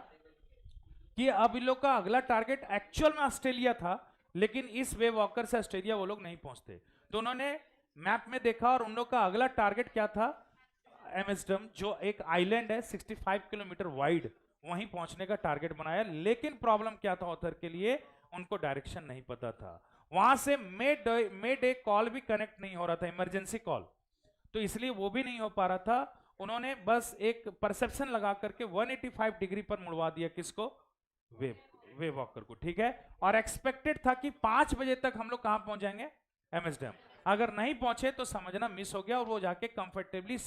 कि अब इन लोग का अगला टारगेट एक्चुअल में ऑस्ट्रेलिया था, लेकिन इस वेव वॉकर से ऑस्ट्रेलिया वो लोग नहीं पहुंचते। तो उन्होंने मैप में देखा और उन लोग का अगला टारगेट क्या था, एम्स्टर्डम, जो एक आइलैंड है 65 किलोमीटर वाइड, वहीं पहुंचने का टारगेट बनाया। लेकिन प्रॉब्लम क्या था ऑथर के लिए, उनको डायरेक्शन नहीं पता था। वहां से मेड ए कॉल भी कनेक्ट नहीं हो रहा था, इमरजेंसी कॉल, तो इसलिए वो भी नहीं हो पा रहा था। उन्होंने बस एक परसेप्शन लगा करके 185 डिग्री पर मुड़वा दिया, किसको, वेव वॉकर को। ठीक है, और एक्सपेक्टेड था कि 5 बजे तक हम लोग कहां पहुंच जाएंगे, एम्स्टर्डम। अगर नहीं पहुंचे तो समझना मिस हो गया, और वो जाके कंफर्टेबली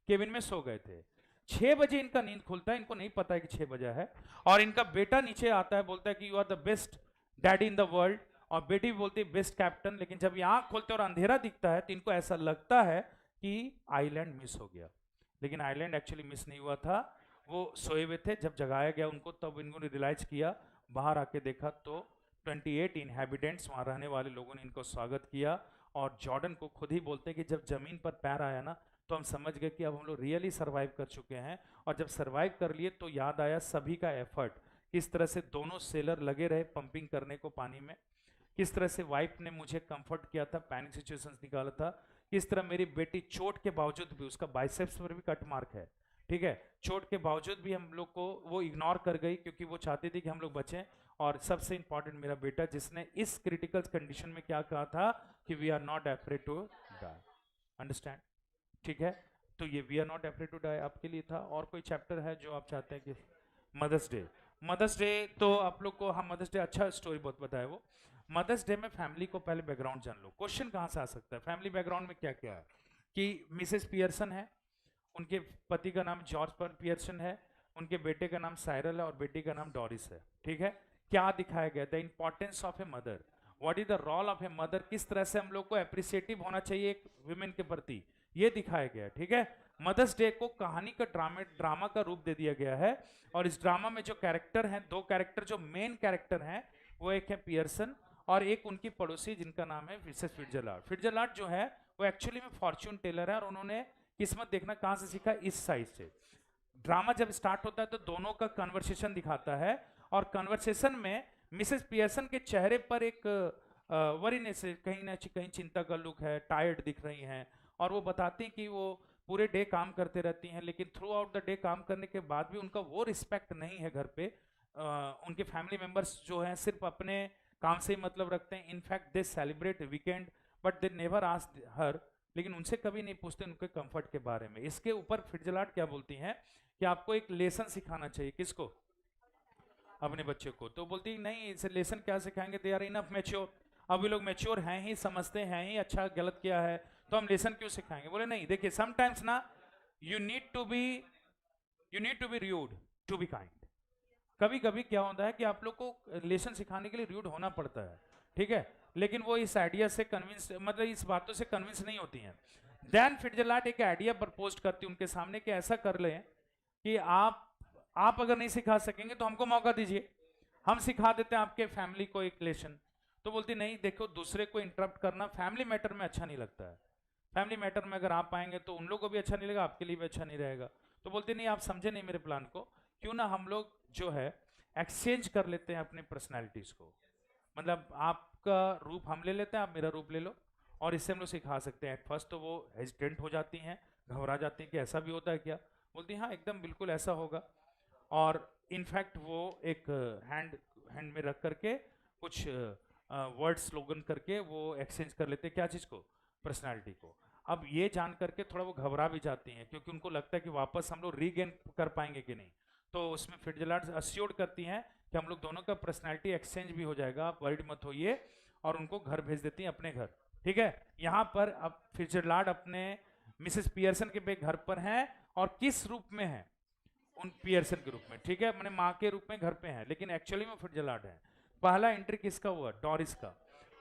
केबिन में सो गए थे। 6 बजे इनका नींद खुलता है, इनको नहीं पता है कि 6 बजे है, और इनका बेटा नीचे आता है, बोलता है कि you are the best daddy in the world, और बेटी भी बोलती है बेस्ट कैप्टन, लेकिन जब ये आंख खोलते और अंधेरा दिखता है तो इनको ऐसा लगता है कि आइलैंड मिस हो गया, लेकिन आइलैंड एक्चुअली मिस नहीं हुआ था, वो सोए हुए थे। जब जगाया गया उनको तब इन्होंने रियलाइज किया, बाहर आके देखा तो 28 इनहैबिटेंट्स वहाँ रहने वाले लोगों ने इनको स्वागत किया। और जॉर्डन को खुद ही बोलते हैं कि जब जमीन पर पैर आया ना तो हम समझ गए कि अब हम लोग रियली सर्वाइव कर चुके हैं। और जब सर्वाइव कर लिए तो याद आया सभी का एफर्ट, किस तरह से दोनों सेलर लगे रहे पंपिंग करने को पानी में, किस तरह से वाइफ ने मुझे कंफर्ट किया था, पैनिक सिचुएशंस निकाला था, किस तरह मेरी बेटी चोट के बावजूद भी, उसका बाइसेप्स पर भी कट मार्क है, ठीक है, चोट के बावजूद भी हम लोग को वो इग्नोर कर गई क्योंकि वो चाहती थी कि हम लोग बचें। और सबसे इंपॉर्टेंट मेरा बेटा, जिसने इस क्रिटिकल कंडीशन में क्या कहा था कि we are not afraid to die, understand, ठीक है। तो ये we are not afraid to die आपके लिए था। और कोई चैप्टर है जो आप चाहते हैं कि मदर्स डे? मदर्स डे तो आप लोग को, हाँ मदर्स डे अच्छा स्टोरी बहुत बताया वो। मदर्स डे में फैमिली को पहले बैकग्राउंड जान लो। क्वेश्चन कहाँ से आ सकता है, फैमिली बैकग्राउंड में क्या क्या है, कि मिसेस पियर्सन है, उनके पति का नाम जॉर्ज पियर्सन है, उनके बेटे का नाम साइरल है और बेटी का नाम डॉरिस है, ठीक है। क्या दिखाया गया, the importance of a mother, what is the role of a mother, किस तरह से हम लोग को अप्रिसिएटिव होना चाहिए एक विमेन के प्रति, ये दिखाया गया है, ठीक है। मदर्स डे को कहानी का ड्रामा का रूप दे दिया गया है। और इस ड्रामा में जो कैरेक्टर हैं, दो कैरेक्टर जो मेन कैरेक्टर हैं, वो एक है पियर्सन और एक उनकी पड़ोसी जिनका नाम है मिसेस फिट्जरलैंड। फिट्जरलैंड जो है वो एक्चुअली में फॉर्च्यून टेलर है और उन्होंने किस्मत देखना कहां से सीखा, इस साइड से। ड्रामा जब स्टार्ट होता है तो दोनों का कन्वर्सेशन दिखाता है और कन्वर्सेशन में मिसेस पियर्सन के चेहरे पर एक वरीनेस, कहीं ना कहीं चिंता का लुक है, टायर्ड दिख रही हैं और वो बताती हैं कि वो पूरे डे काम करते रहती हैं, लेकिन थ्रू आउट द डे काम करने के बाद भी उनका वो रिस्पेक्ट नहीं है घर पे। उनके फैमिली मेंबर्स जो हैं सिर्फ अपने काम से ही मतलब रखते हैं। In fact they celebrate weekend but they never ask her, लेकिन उनसे कभी नहीं पूछते उनके कंफर्ट के बारे में। इसके ऊपर फिट्जरलैंड क्या बोलती हैं कि आपको एक लेसन सिखाना चाहिए, किसको, अपने बच्चे को। तो बोलती नहीं, इसे लेसन क्या सिखाएंगे, दे आर इनफ मैच्योर, अभी लोग मैच्योर हैं ही, समझते हैं ही अच्छा गलत किया है, तो हम लेसन क्यों सिखाएंगे। बोले नहीं, देखिए समटाइम्स ना you need to be rude to be kind. कभी कभी क्या होता है कि आप लोग को लेसन सिखाने के लिए रूड होना पड़ता है, ठीक है, लेकिन वो इस आइडिया से कन्विंस, मतलब इस बातों से कन्विंस नहीं होती हैं। देन फिट्जरलैंड एक आइडिया प्रपोज करती उनके सामने कि ऐसा कर लें कि आप अगर नहीं सिखा सकेंगे तो हमको मौका दीजिए, हम सिखा देते हैं आपके फैमिली को एक लेसन। तो बोलती नहीं, देखो दूसरे को इंटरप्ट करना फैमिली मैटर में अच्छा नहीं लगता है, फैमिली मैटर में अगर आप आएंगे तो उन लोगों को भी अच्छा नहीं लगेगा, आपके लिए भी अच्छा नहीं रहेगा। तो बोलती नहीं, आप समझे नहीं मेरे प्लान को, क्यों ना हम लोग जो है एक्सचेंज कर लेते हैं अपनी पर्सनैलिटीज को, मतलब आपका रूप हम ले लेते हैं, आप मेरा रूप ले लो और इससे हम लोग सिखा सकते हैं। एट फर्स्ट तो वो हेजिटेंट हो जाती हैं, घबरा जाती हैं कि ऐसा भी होता है क्या। बोलती हाँ एकदम बिल्कुल ऐसा होगा। और इनफैक्ट वो एक हैंड में रख करके कुछ वर्ड स्लोगन करके वो एक्सचेंज कर लेते हैं, क्या चीज़ को, पर्सनालिटी को। अब ये जान करके थोड़ा वो घबरा भी जाती हैं क्योंकि उनको लगता है कि वापस हम लोग रीगेन कर पाएंगे कि नहीं। तो उसमें फिट्जरलैंड अश्योर्ड करती हैं कि हम लोग दोनों का पर्सनालिटी एक्सचेंज भी हो जाएगा, आप वरीड मत होइए, और उनको घर भेज देती हैं अपने घर, ठीक है। यहाँ पर अब फिट्जरलैंड अपने मिसेस पियर्सन के घर पर हैं और किस रूप में है, उन पियर्सन के रूप में, ठीक है, मैंने माँ के रूप में घर पे हैं, लेकिन एक्चुअली में फिट्जरलैंड है। पहला एंट्री किसका हुआ, डॉरिस का।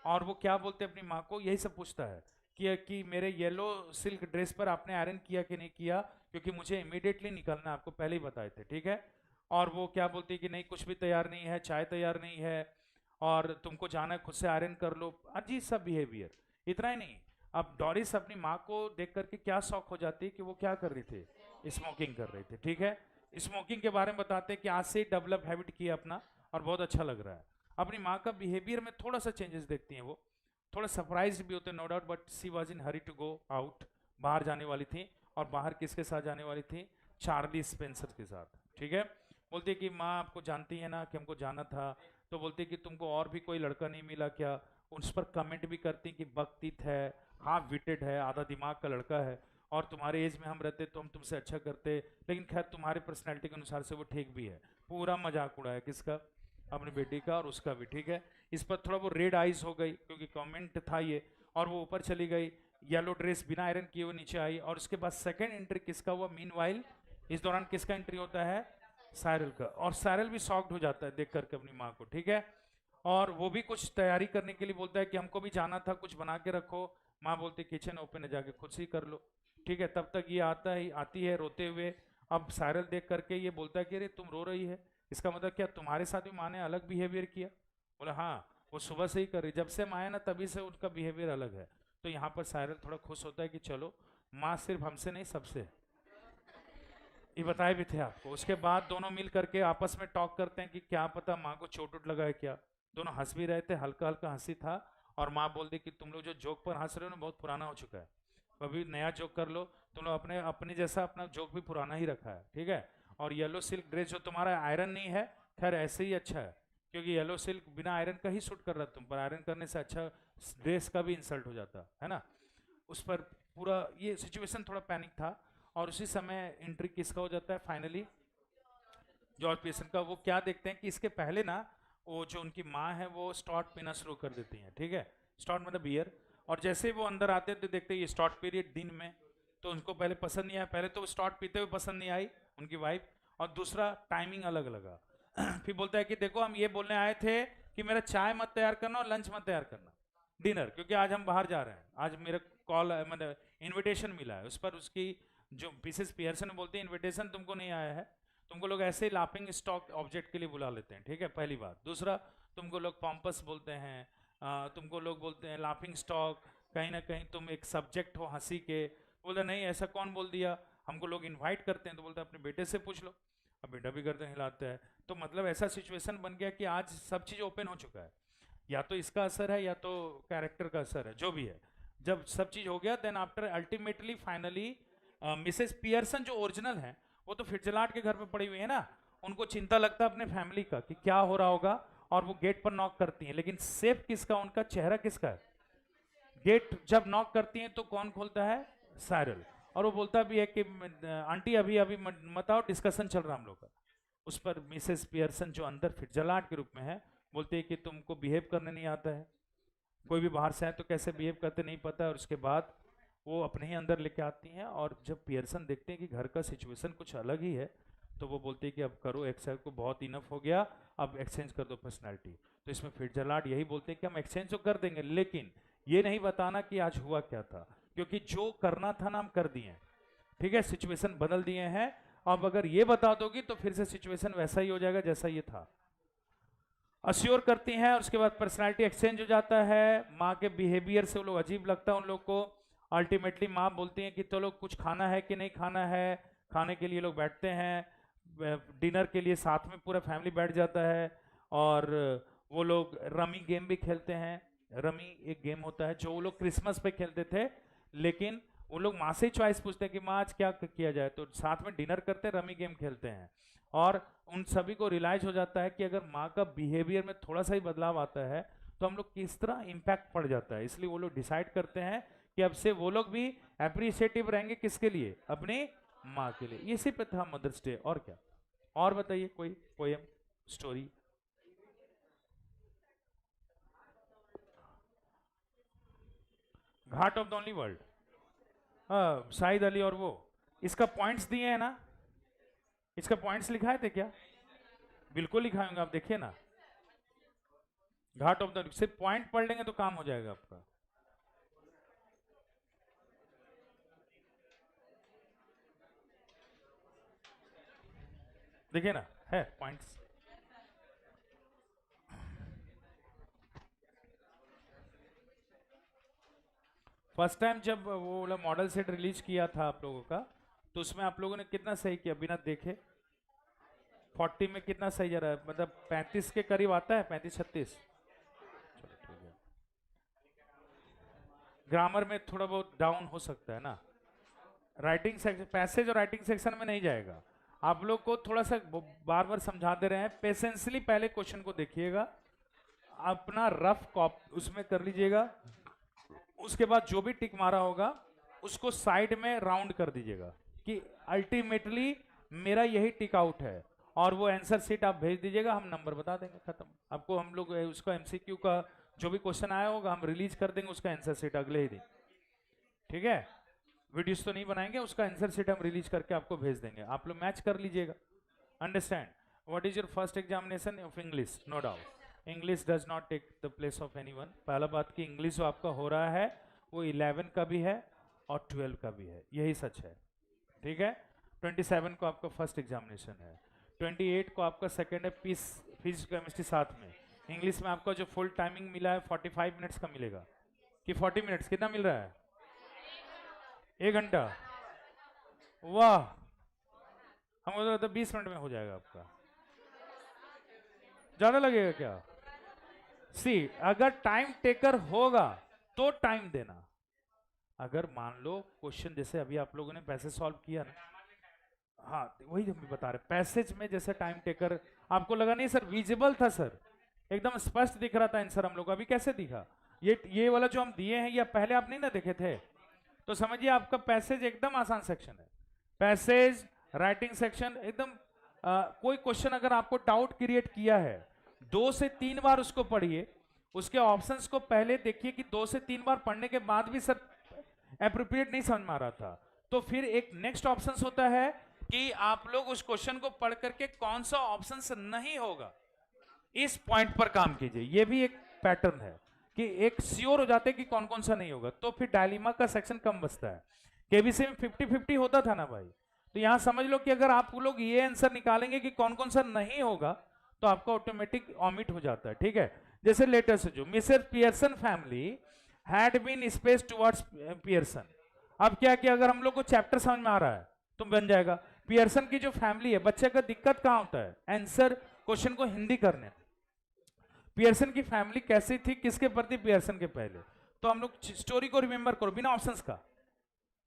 और वो क्या बोलते हैं अपनी माँ को, यही सब पूछता है कि मेरे येलो सिल्क ड्रेस पर आपने आयरन किया कि नहीं किया, क्योंकि मुझे इमीडिएटली निकलना, आपको पहले ही बताए थे, ठीक है। और वो क्या बोलती है कि नहीं कुछ भी तैयार नहीं है, चाय तैयार नहीं है और तुमको जाना है खुद से आयरन कर लो, अजीब सा बिहेवियर। इतना ही नहीं, अब डॉरिस अपनी माँ को देख करके क्या शौक हो जाती है कि वो क्या कर रही थी, स्मोकिंग कर रही थी, ठीक है। स्मोकिंग के बारे में बताते हैं कि आज से ही डेवलप हैबिट किया अपना और बहुत अच्छा लग रहा है। अपनी माँ का बिहेवियर में थोड़ा सा चेंजेस देखती हैं, वो थोड़ा सरप्राइज भी होते हैं no doubt, but she was in hurry to go out, बाहर जाने वाली थी। और बाहर किसके साथ जाने वाली थी, चार्ली स्पेंसर के साथ, ठीक है। बोलती है कि माँ आपको जानती है ना कि हमको जाना था। तो बोलती है कि तुमको और भी कोई लड़का नहीं मिला क्या। उस पर कमेंट भी करती कि बकतीत है, हाफ विटेड है, आधा दिमाग का लड़का है, और तुम्हारे एज में हम रहते तो हम तुमसे अच्छा करते, लेकिन खैर तुम्हारे पर्सनैलिटी के अनुसार से वो ठीक भी है। पूरा मजाक उड़ाया किसका, अपनी बेटी का और उसका भी, ठीक है। इस पर थोड़ा वो रेड आइज हो गई क्योंकि कमेंट था ये, और वो ऊपर चली गई, येलो ड्रेस बिना आयरन किए वो नीचे आई। और उसके बाद सेकंड एंट्री किसका हुआ, मीनवाइल इस दौरान किसका एंट्री होता है, साइरल का। और साइरल भी शॉक्ड हो जाता है देख करके अपनी माँ को, ठीक है। और वो भी कुछ तैयारी करने के लिए बोलता है कि हमको भी जाना था, कुछ बना के रखो। माँ बोलती किचन ओपन है, जाके खुद से ही कर लो। ठीक है, तब तक ये आती है रोते हुए। अब सायरल देख करके ये बोलता है कि अरे तुम रो रही है, इसका मतलब क्या तुम्हारे साथ भी माँ ने अलग बिहेवियर किया? बोला हाँ, वो सुबह से ही कर रही, जब से माँ है ना तभी से उनका बिहेवियर अलग है। तो यहाँ पर सायरल थोड़ा खुश होता है कि चलो माँ सिर्फ हमसे नहीं सबसे है। ये बताए भी थे आपको। उसके बाद दोनों मिल करके आपस में टॉक करते हैं कि क्या पता माँ को चोट उट लगा है क्या। दोनों हंस भी रहे थे, हल्का हल्का हंसी था। और माँ बोलती कि तुम लोग जो जोक पर हंस रहे हो ना बहुत पुराना हो चुका है, अभी नया जोक कर लो। तुम लोग अपने अपने जैसा अपना जोक भी पुराना ही रखा है, ठीक है। और येलो सिल्क ड्रेस जो तुम्हारा आयरन नहीं है, खैर ऐसे ही अच्छा है, क्योंकि येलो सिल्क बिना आयरन का ही सूट कर रहा है तुम पर, आयरन करने से अच्छा ड्रेस का भी इंसल्ट हो जाता है ना। उस पर पूरा ये सिचुएशन थोड़ा पैनिक था। और उसी समय एंट्री किसका हो जाता है फाइनली? जॉर्ज पीसन का। वो क्या देखते हैं कि इसके पहले ना वो जो उनकी माँ है वो स्टॉट पीना शुरू कर देती हैं, ठीक है, स्टॉट मतलब बियर। और जैसे ही वो अंदर आते तो देखते हैं ये स्टॉट पी रही है दिन में। तो उनको पहले पसंद नहीं आया, पहले तो वो स्टॉट पीते हुए पसंद नहीं आई उनकी वाइफ। और दूसरा टाइमिंग अलग लगा। फिर बोलता है कि देखो हम ये बोलने आए थे कि मेरा चाय मत तैयार करना और लंच मत तैयार करना, डिनर, क्योंकि आज हम बाहर जा रहे हैं, आज मेरा कॉल मतलब इनविटेशन मिला है। उस पर उसकी जो मिसेस पियर्सन बोलती है इनविटेशन तुमको नहीं आया है, तुमको लोग ऐसे ही लाफिंग स्टॉक ऑब्जेक्ट के लिए बुला लेते हैं, ठीक है, पहली बात। दूसरा, तुमको लोग पॉम्पस बोलते हैं, तुमको लोग बोलते हैं लाफिंग स्टॉक, कहीं ना कहीं तुम एक सब्जेक्ट हो हंसी के। बोलते नहीं ऐसा कौन बोल दिया, हमको लोग इनवाइट करते हैं। तो बोलते अपने बेटे से पूछ लो। अब बेटा भी करते हैं, हिलाते हैं। तो मतलब ऐसा सिचुएशन बन गया कि आज सब चीज़ ओपन हो चुका है। या तो इसका असर है या तो कैरेक्टर का असर है, जो भी है। जब सब चीज़ हो गया then after ultimately finally Mrs Pearson जो ओरिजिनल है वो तो फिट्जलाट के घर पे पड़ी हुई है ना, उनको चिंता लगता है अपने फैमिली का कि क्या हो रहा होगा। और वो गेट पर नॉक करती हैं, लेकिन सेफ किसका, उनका चेहरा किसका है? गेट जब नॉक करती हैं तो कौन खोलता है? सायरल। और वो बोलता भी है कि आंटी अभी अभी मत आओ, डिस्कशन चल रहा हम लोग का। उस पर मिसेस पियर्सन जो अंदर फिट्जलाट के रूप में है बोलते हैं कि तुमको बिहेव करने नहीं आता है, कोई भी बाहर से आए तो कैसे बिहेव करते नहीं पता है। और उसके बाद वो अपने ही अंदर लेके आती हैं। और जब पियर्सन देखते हैं कि घर का सिचुएशन कुछ अलग ही है, तो वो बोलते हैं कि अब करो एक्सेप्ट, को बहुत इनफ हो गया, अब एक्सचेंज कर दो पर्सनैलिटी। तो इसमें फिट्जरलैंड यही बोलते हैं कि हम एक्सचेंज तो कर देंगे, लेकिन ये नहीं बताना कि आज हुआ क्या था, क्योंकि जो करना था ना हम कर दिए, ठीक है, सिचुएशन बदल दिए हैं। अब अगर ये बता दोगी तो फिर से सिचुएशन वैसा ही हो जाएगा जैसा ये था। अश्योर करती हैं, और उसके बाद पर्सनालिटी एक्सचेंज हो जाता है। माँ के बिहेवियर से वो लोग अजीब लगता है उन लोग को। अल्टीमेटली माँ बोलती हैं कि तो लोग कुछ खाना है कि नहीं खाना है। खाने के लिए लोग बैठते हैं, डिनर के लिए साथ में पूरा फैमिली बैठ जाता है। और वो लोग रमी गेम भी खेलते हैं। रमी एक गेम होता है जो वो लोग क्रिसमस पे खेलते थे, लेकिन वो लोग माँ से ही चॉइस पूछते हैं कि माँ आज क्या किया जाए, तो साथ में डिनर करते हैं, रमी गेम खेलते हैं। और उन सभी को रियलाइज हो जाता है कि अगर माँ का बिहेवियर में थोड़ा सा ही बदलाव आता है तो हम लोग किस तरह इम्पैक्ट पड़ जाता है। इसलिए वो लोग डिसाइड करते हैं कि अब से वो लोग भी अप्रिशिएटिव रहेंगे, किसके लिए? अपनी माँ के लिए। इसी पे था मदर्स डे, और क्या। और बताइए कोई poem, story. Ghat of the only world, Shahid Ali और वो, इसका पॉइंट्स दिए हैं ना, इसका पॉइंट्स लिखाए थे क्या? बिल्कुल लिखाएंगे, आप देखिए ना। घाट ऑफ द, सिर्फ पॉइंट पढ़ लेंगे तो काम हो जाएगा आपका। देखिए ना, है पॉइंट्स। फर्स्ट टाइम जब वो वाला मॉडल सेट रिलीज किया था आप लोगों का, तो उसमें आप लोगों ने कितना सही किया बिना देखे? 40 में कितना सही जा रहा है, मतलब 35 के करीब आता है, 35-36। चलो ठीक है, ग्रामर में थोड़ा बहुत डाउन हो सकता है ना। राइटिंग सेक्शन, पैसेज और राइटिंग सेक्शन में नहीं जाएगा। आप लोग को थोड़ा सा बार बार समझा दे रहे हैं, पेशेंसली पहले क्वेश्चन को देखिएगा, अपना रफ कॉप उसमें कर लीजिएगा। उसके बाद जो भी टिक मारा होगा उसको साइड में राउंड कर दीजिएगा कि अल्टीमेटली मेरा यही टिक आउट है। और वो आंसर शीट आप भेज दीजिएगा, हम नंबर बता देंगे, खत्म। आपको हम लोग उसका एमसीक्यू का जो भी क्वेश्चन आया होगा हम रिलीज कर देंगे उसका आंसर शीट अगले ही दिन, ठीक है। वीडियोस तो नहीं बनाएंगे, उसका आंसर शीट हम रिलीज करके आपको भेज देंगे, आप लोग मैच कर लीजिएगा। Understand? What is your first examination of English? No doubt English does not take the place of anyone. पहला बात कि इंग्लिश जो आपका हो रहा है वो 11 का भी है और 12 का भी है, यही सच है, ठीक है। 27 को आपका फर्स्ट एग्जामिनेशन है, 28 को आपका सेकेंड है, फिजिक्स केमिस्ट्री साथ में। इंग्लिश में आपका जो फुल टाइमिंग मिला है 45 मिनट्स का मिलेगा कि 40 मिनट्स, कितना मिल रहा है? 1 घंटा। वाह, हम तो 20 मिनट में हो जाएगा आपका, ज्यादा लगेगा क्या? सी, अगर टाइम टेकर होगा तो टाइम देना। अगर मान लो क्वेश्चन जैसे अभी आप लोगों ने पैसेज सॉल्व किया ना, हाँ वही हम बता रहे, पैसेज में जैसे टाइम टेकर आपको लगा नहीं सर, विजिबल था सर, एकदम स्पष्ट दिख रहा था आंसर हम लोग, अभी कैसे दिखा? ये वाला जो हम दिए हैं ये पहले आप नहीं ना देखे थे, तो समझिए आपका पैसेज एकदम आसान सेक्शन है। पैसेज राइटिंग सेक्शन एकदम कोई क्वेश्चन अगर आपको डाउट क्रिएट किया है 2 से 3 बार उसको पढ़िए, उसके ऑप्शंस को पहले देखिए कि 2 से 3 बार पढ़ने के बाद भी सर एप्रोप्रिएट नहीं समझ में आ रहा था, तो फिर एक नेक्स्ट ऑप्शन होता है कि आप लोग उस क्वेश्चन को पढ़ करके कौन सा ऑप्शन नहीं होगा इस पॉइंट पर काम कीजिए। ये भी एक पैटर्न है कि एक श्योर हो जाते हैं कि कौन कौन सा नहीं होगा, तो फिर डायलेमा का सेक्शन कम बचता है। केबीसी में 50-50 होता था ना भाई, तो यहां समझ लो कि अगर आप लोग ये आंसर निकालेंगे कि कौन कौन सा नहीं होगा तो आपका ऑटोमेटिक ऑमिट हो जाता है, ठीक है। जैसे लेटेस्ट जो Mrs Pearson family had been space towards Pearson, अब क्या किया, अगर हम लोग को चैप्टर समझ में आ रहा है तो बन जाएगा। पियर्सन की जो फैमिली है, बच्चे का दिक्कत कहां होता है? आंसर क्वेश्चन को हिंदी करने। पियर्सन की फैमिली कैसी थी, किसके प्रति? पियर्सन के पहले। तो हम लोग स्टोरी को रिमेंबर करो बिना ऑप्शंस का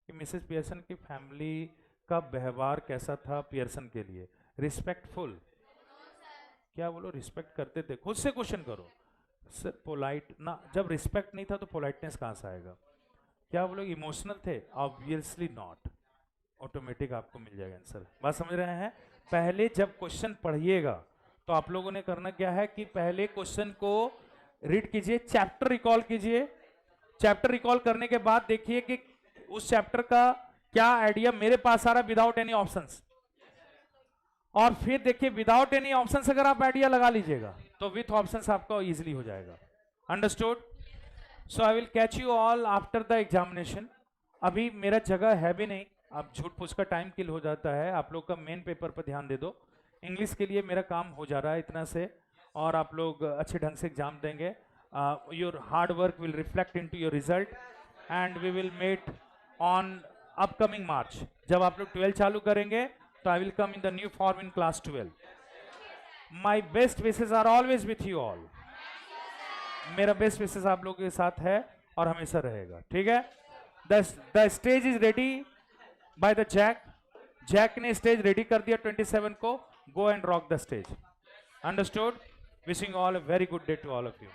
कि मिसेस पियर्सन की फैमिली का व्यवहार कैसा था पियर्सन के लिए? रिस्पेक्टफुल, क्या बोलो? रिस्पेक्ट करते थे, खुद से क्वेश्चन करो सर। पोलाइट ना, जब रिस्पेक्ट नहीं था तो पोलाइटनेस कहां से आएगा? क्या बोलो? इमोशनल थे? ऑब्वियसली नॉट, ऑटोमेटिक आपको मिल जाएगा आंसर। बात समझ रहे हैं? पहले जब क्वेश्चन पढ़िएगा तो आप लोगों ने करना क्या है कि पहले क्वेश्चन को रीड कीजिए, चैप्टर रिकॉल कीजिए, चैप्टर रिकॉल करने के बाद देखिए कि उस चैप्टर का क्या आइडिया मेरे पास आ रहा है विदाउट एनी ऑप्शंस, और फिर देखिए विदाउट एनी ऑप्शंस अगर आप आइडिया लगा लीजिएगा तो विथ ऑप्शंस आपका इजीली हो जाएगा। Understood? So I will catch you all after the examination. अभी मेरा जगह है भी नहीं, आप झूठ पूछ का टाइम किल हो जाता है, आप लोग का मेन पेपर पर ध्यान दे दो। इंग्लिश के लिए मेरा काम हो जा रहा है इतना से, और आप लोग अच्छे ढंग से एग्जाम देंगे। Your hard work will reflect into your result and we will meet on upcoming March. जब आप लोग 12 चालू करेंगे तो I will come in the new form in class 12। My best wishes are always with you all. मेरा बेस्ट विशेस आप लोगों के साथ है और हमेशा रहेगा, ठीक है। The stage is ready by the Jack. Jack ने स्टेज रेडी कर दिया 27 को। Go and rock the stage. Understood? Wishing all a very good day to all of you.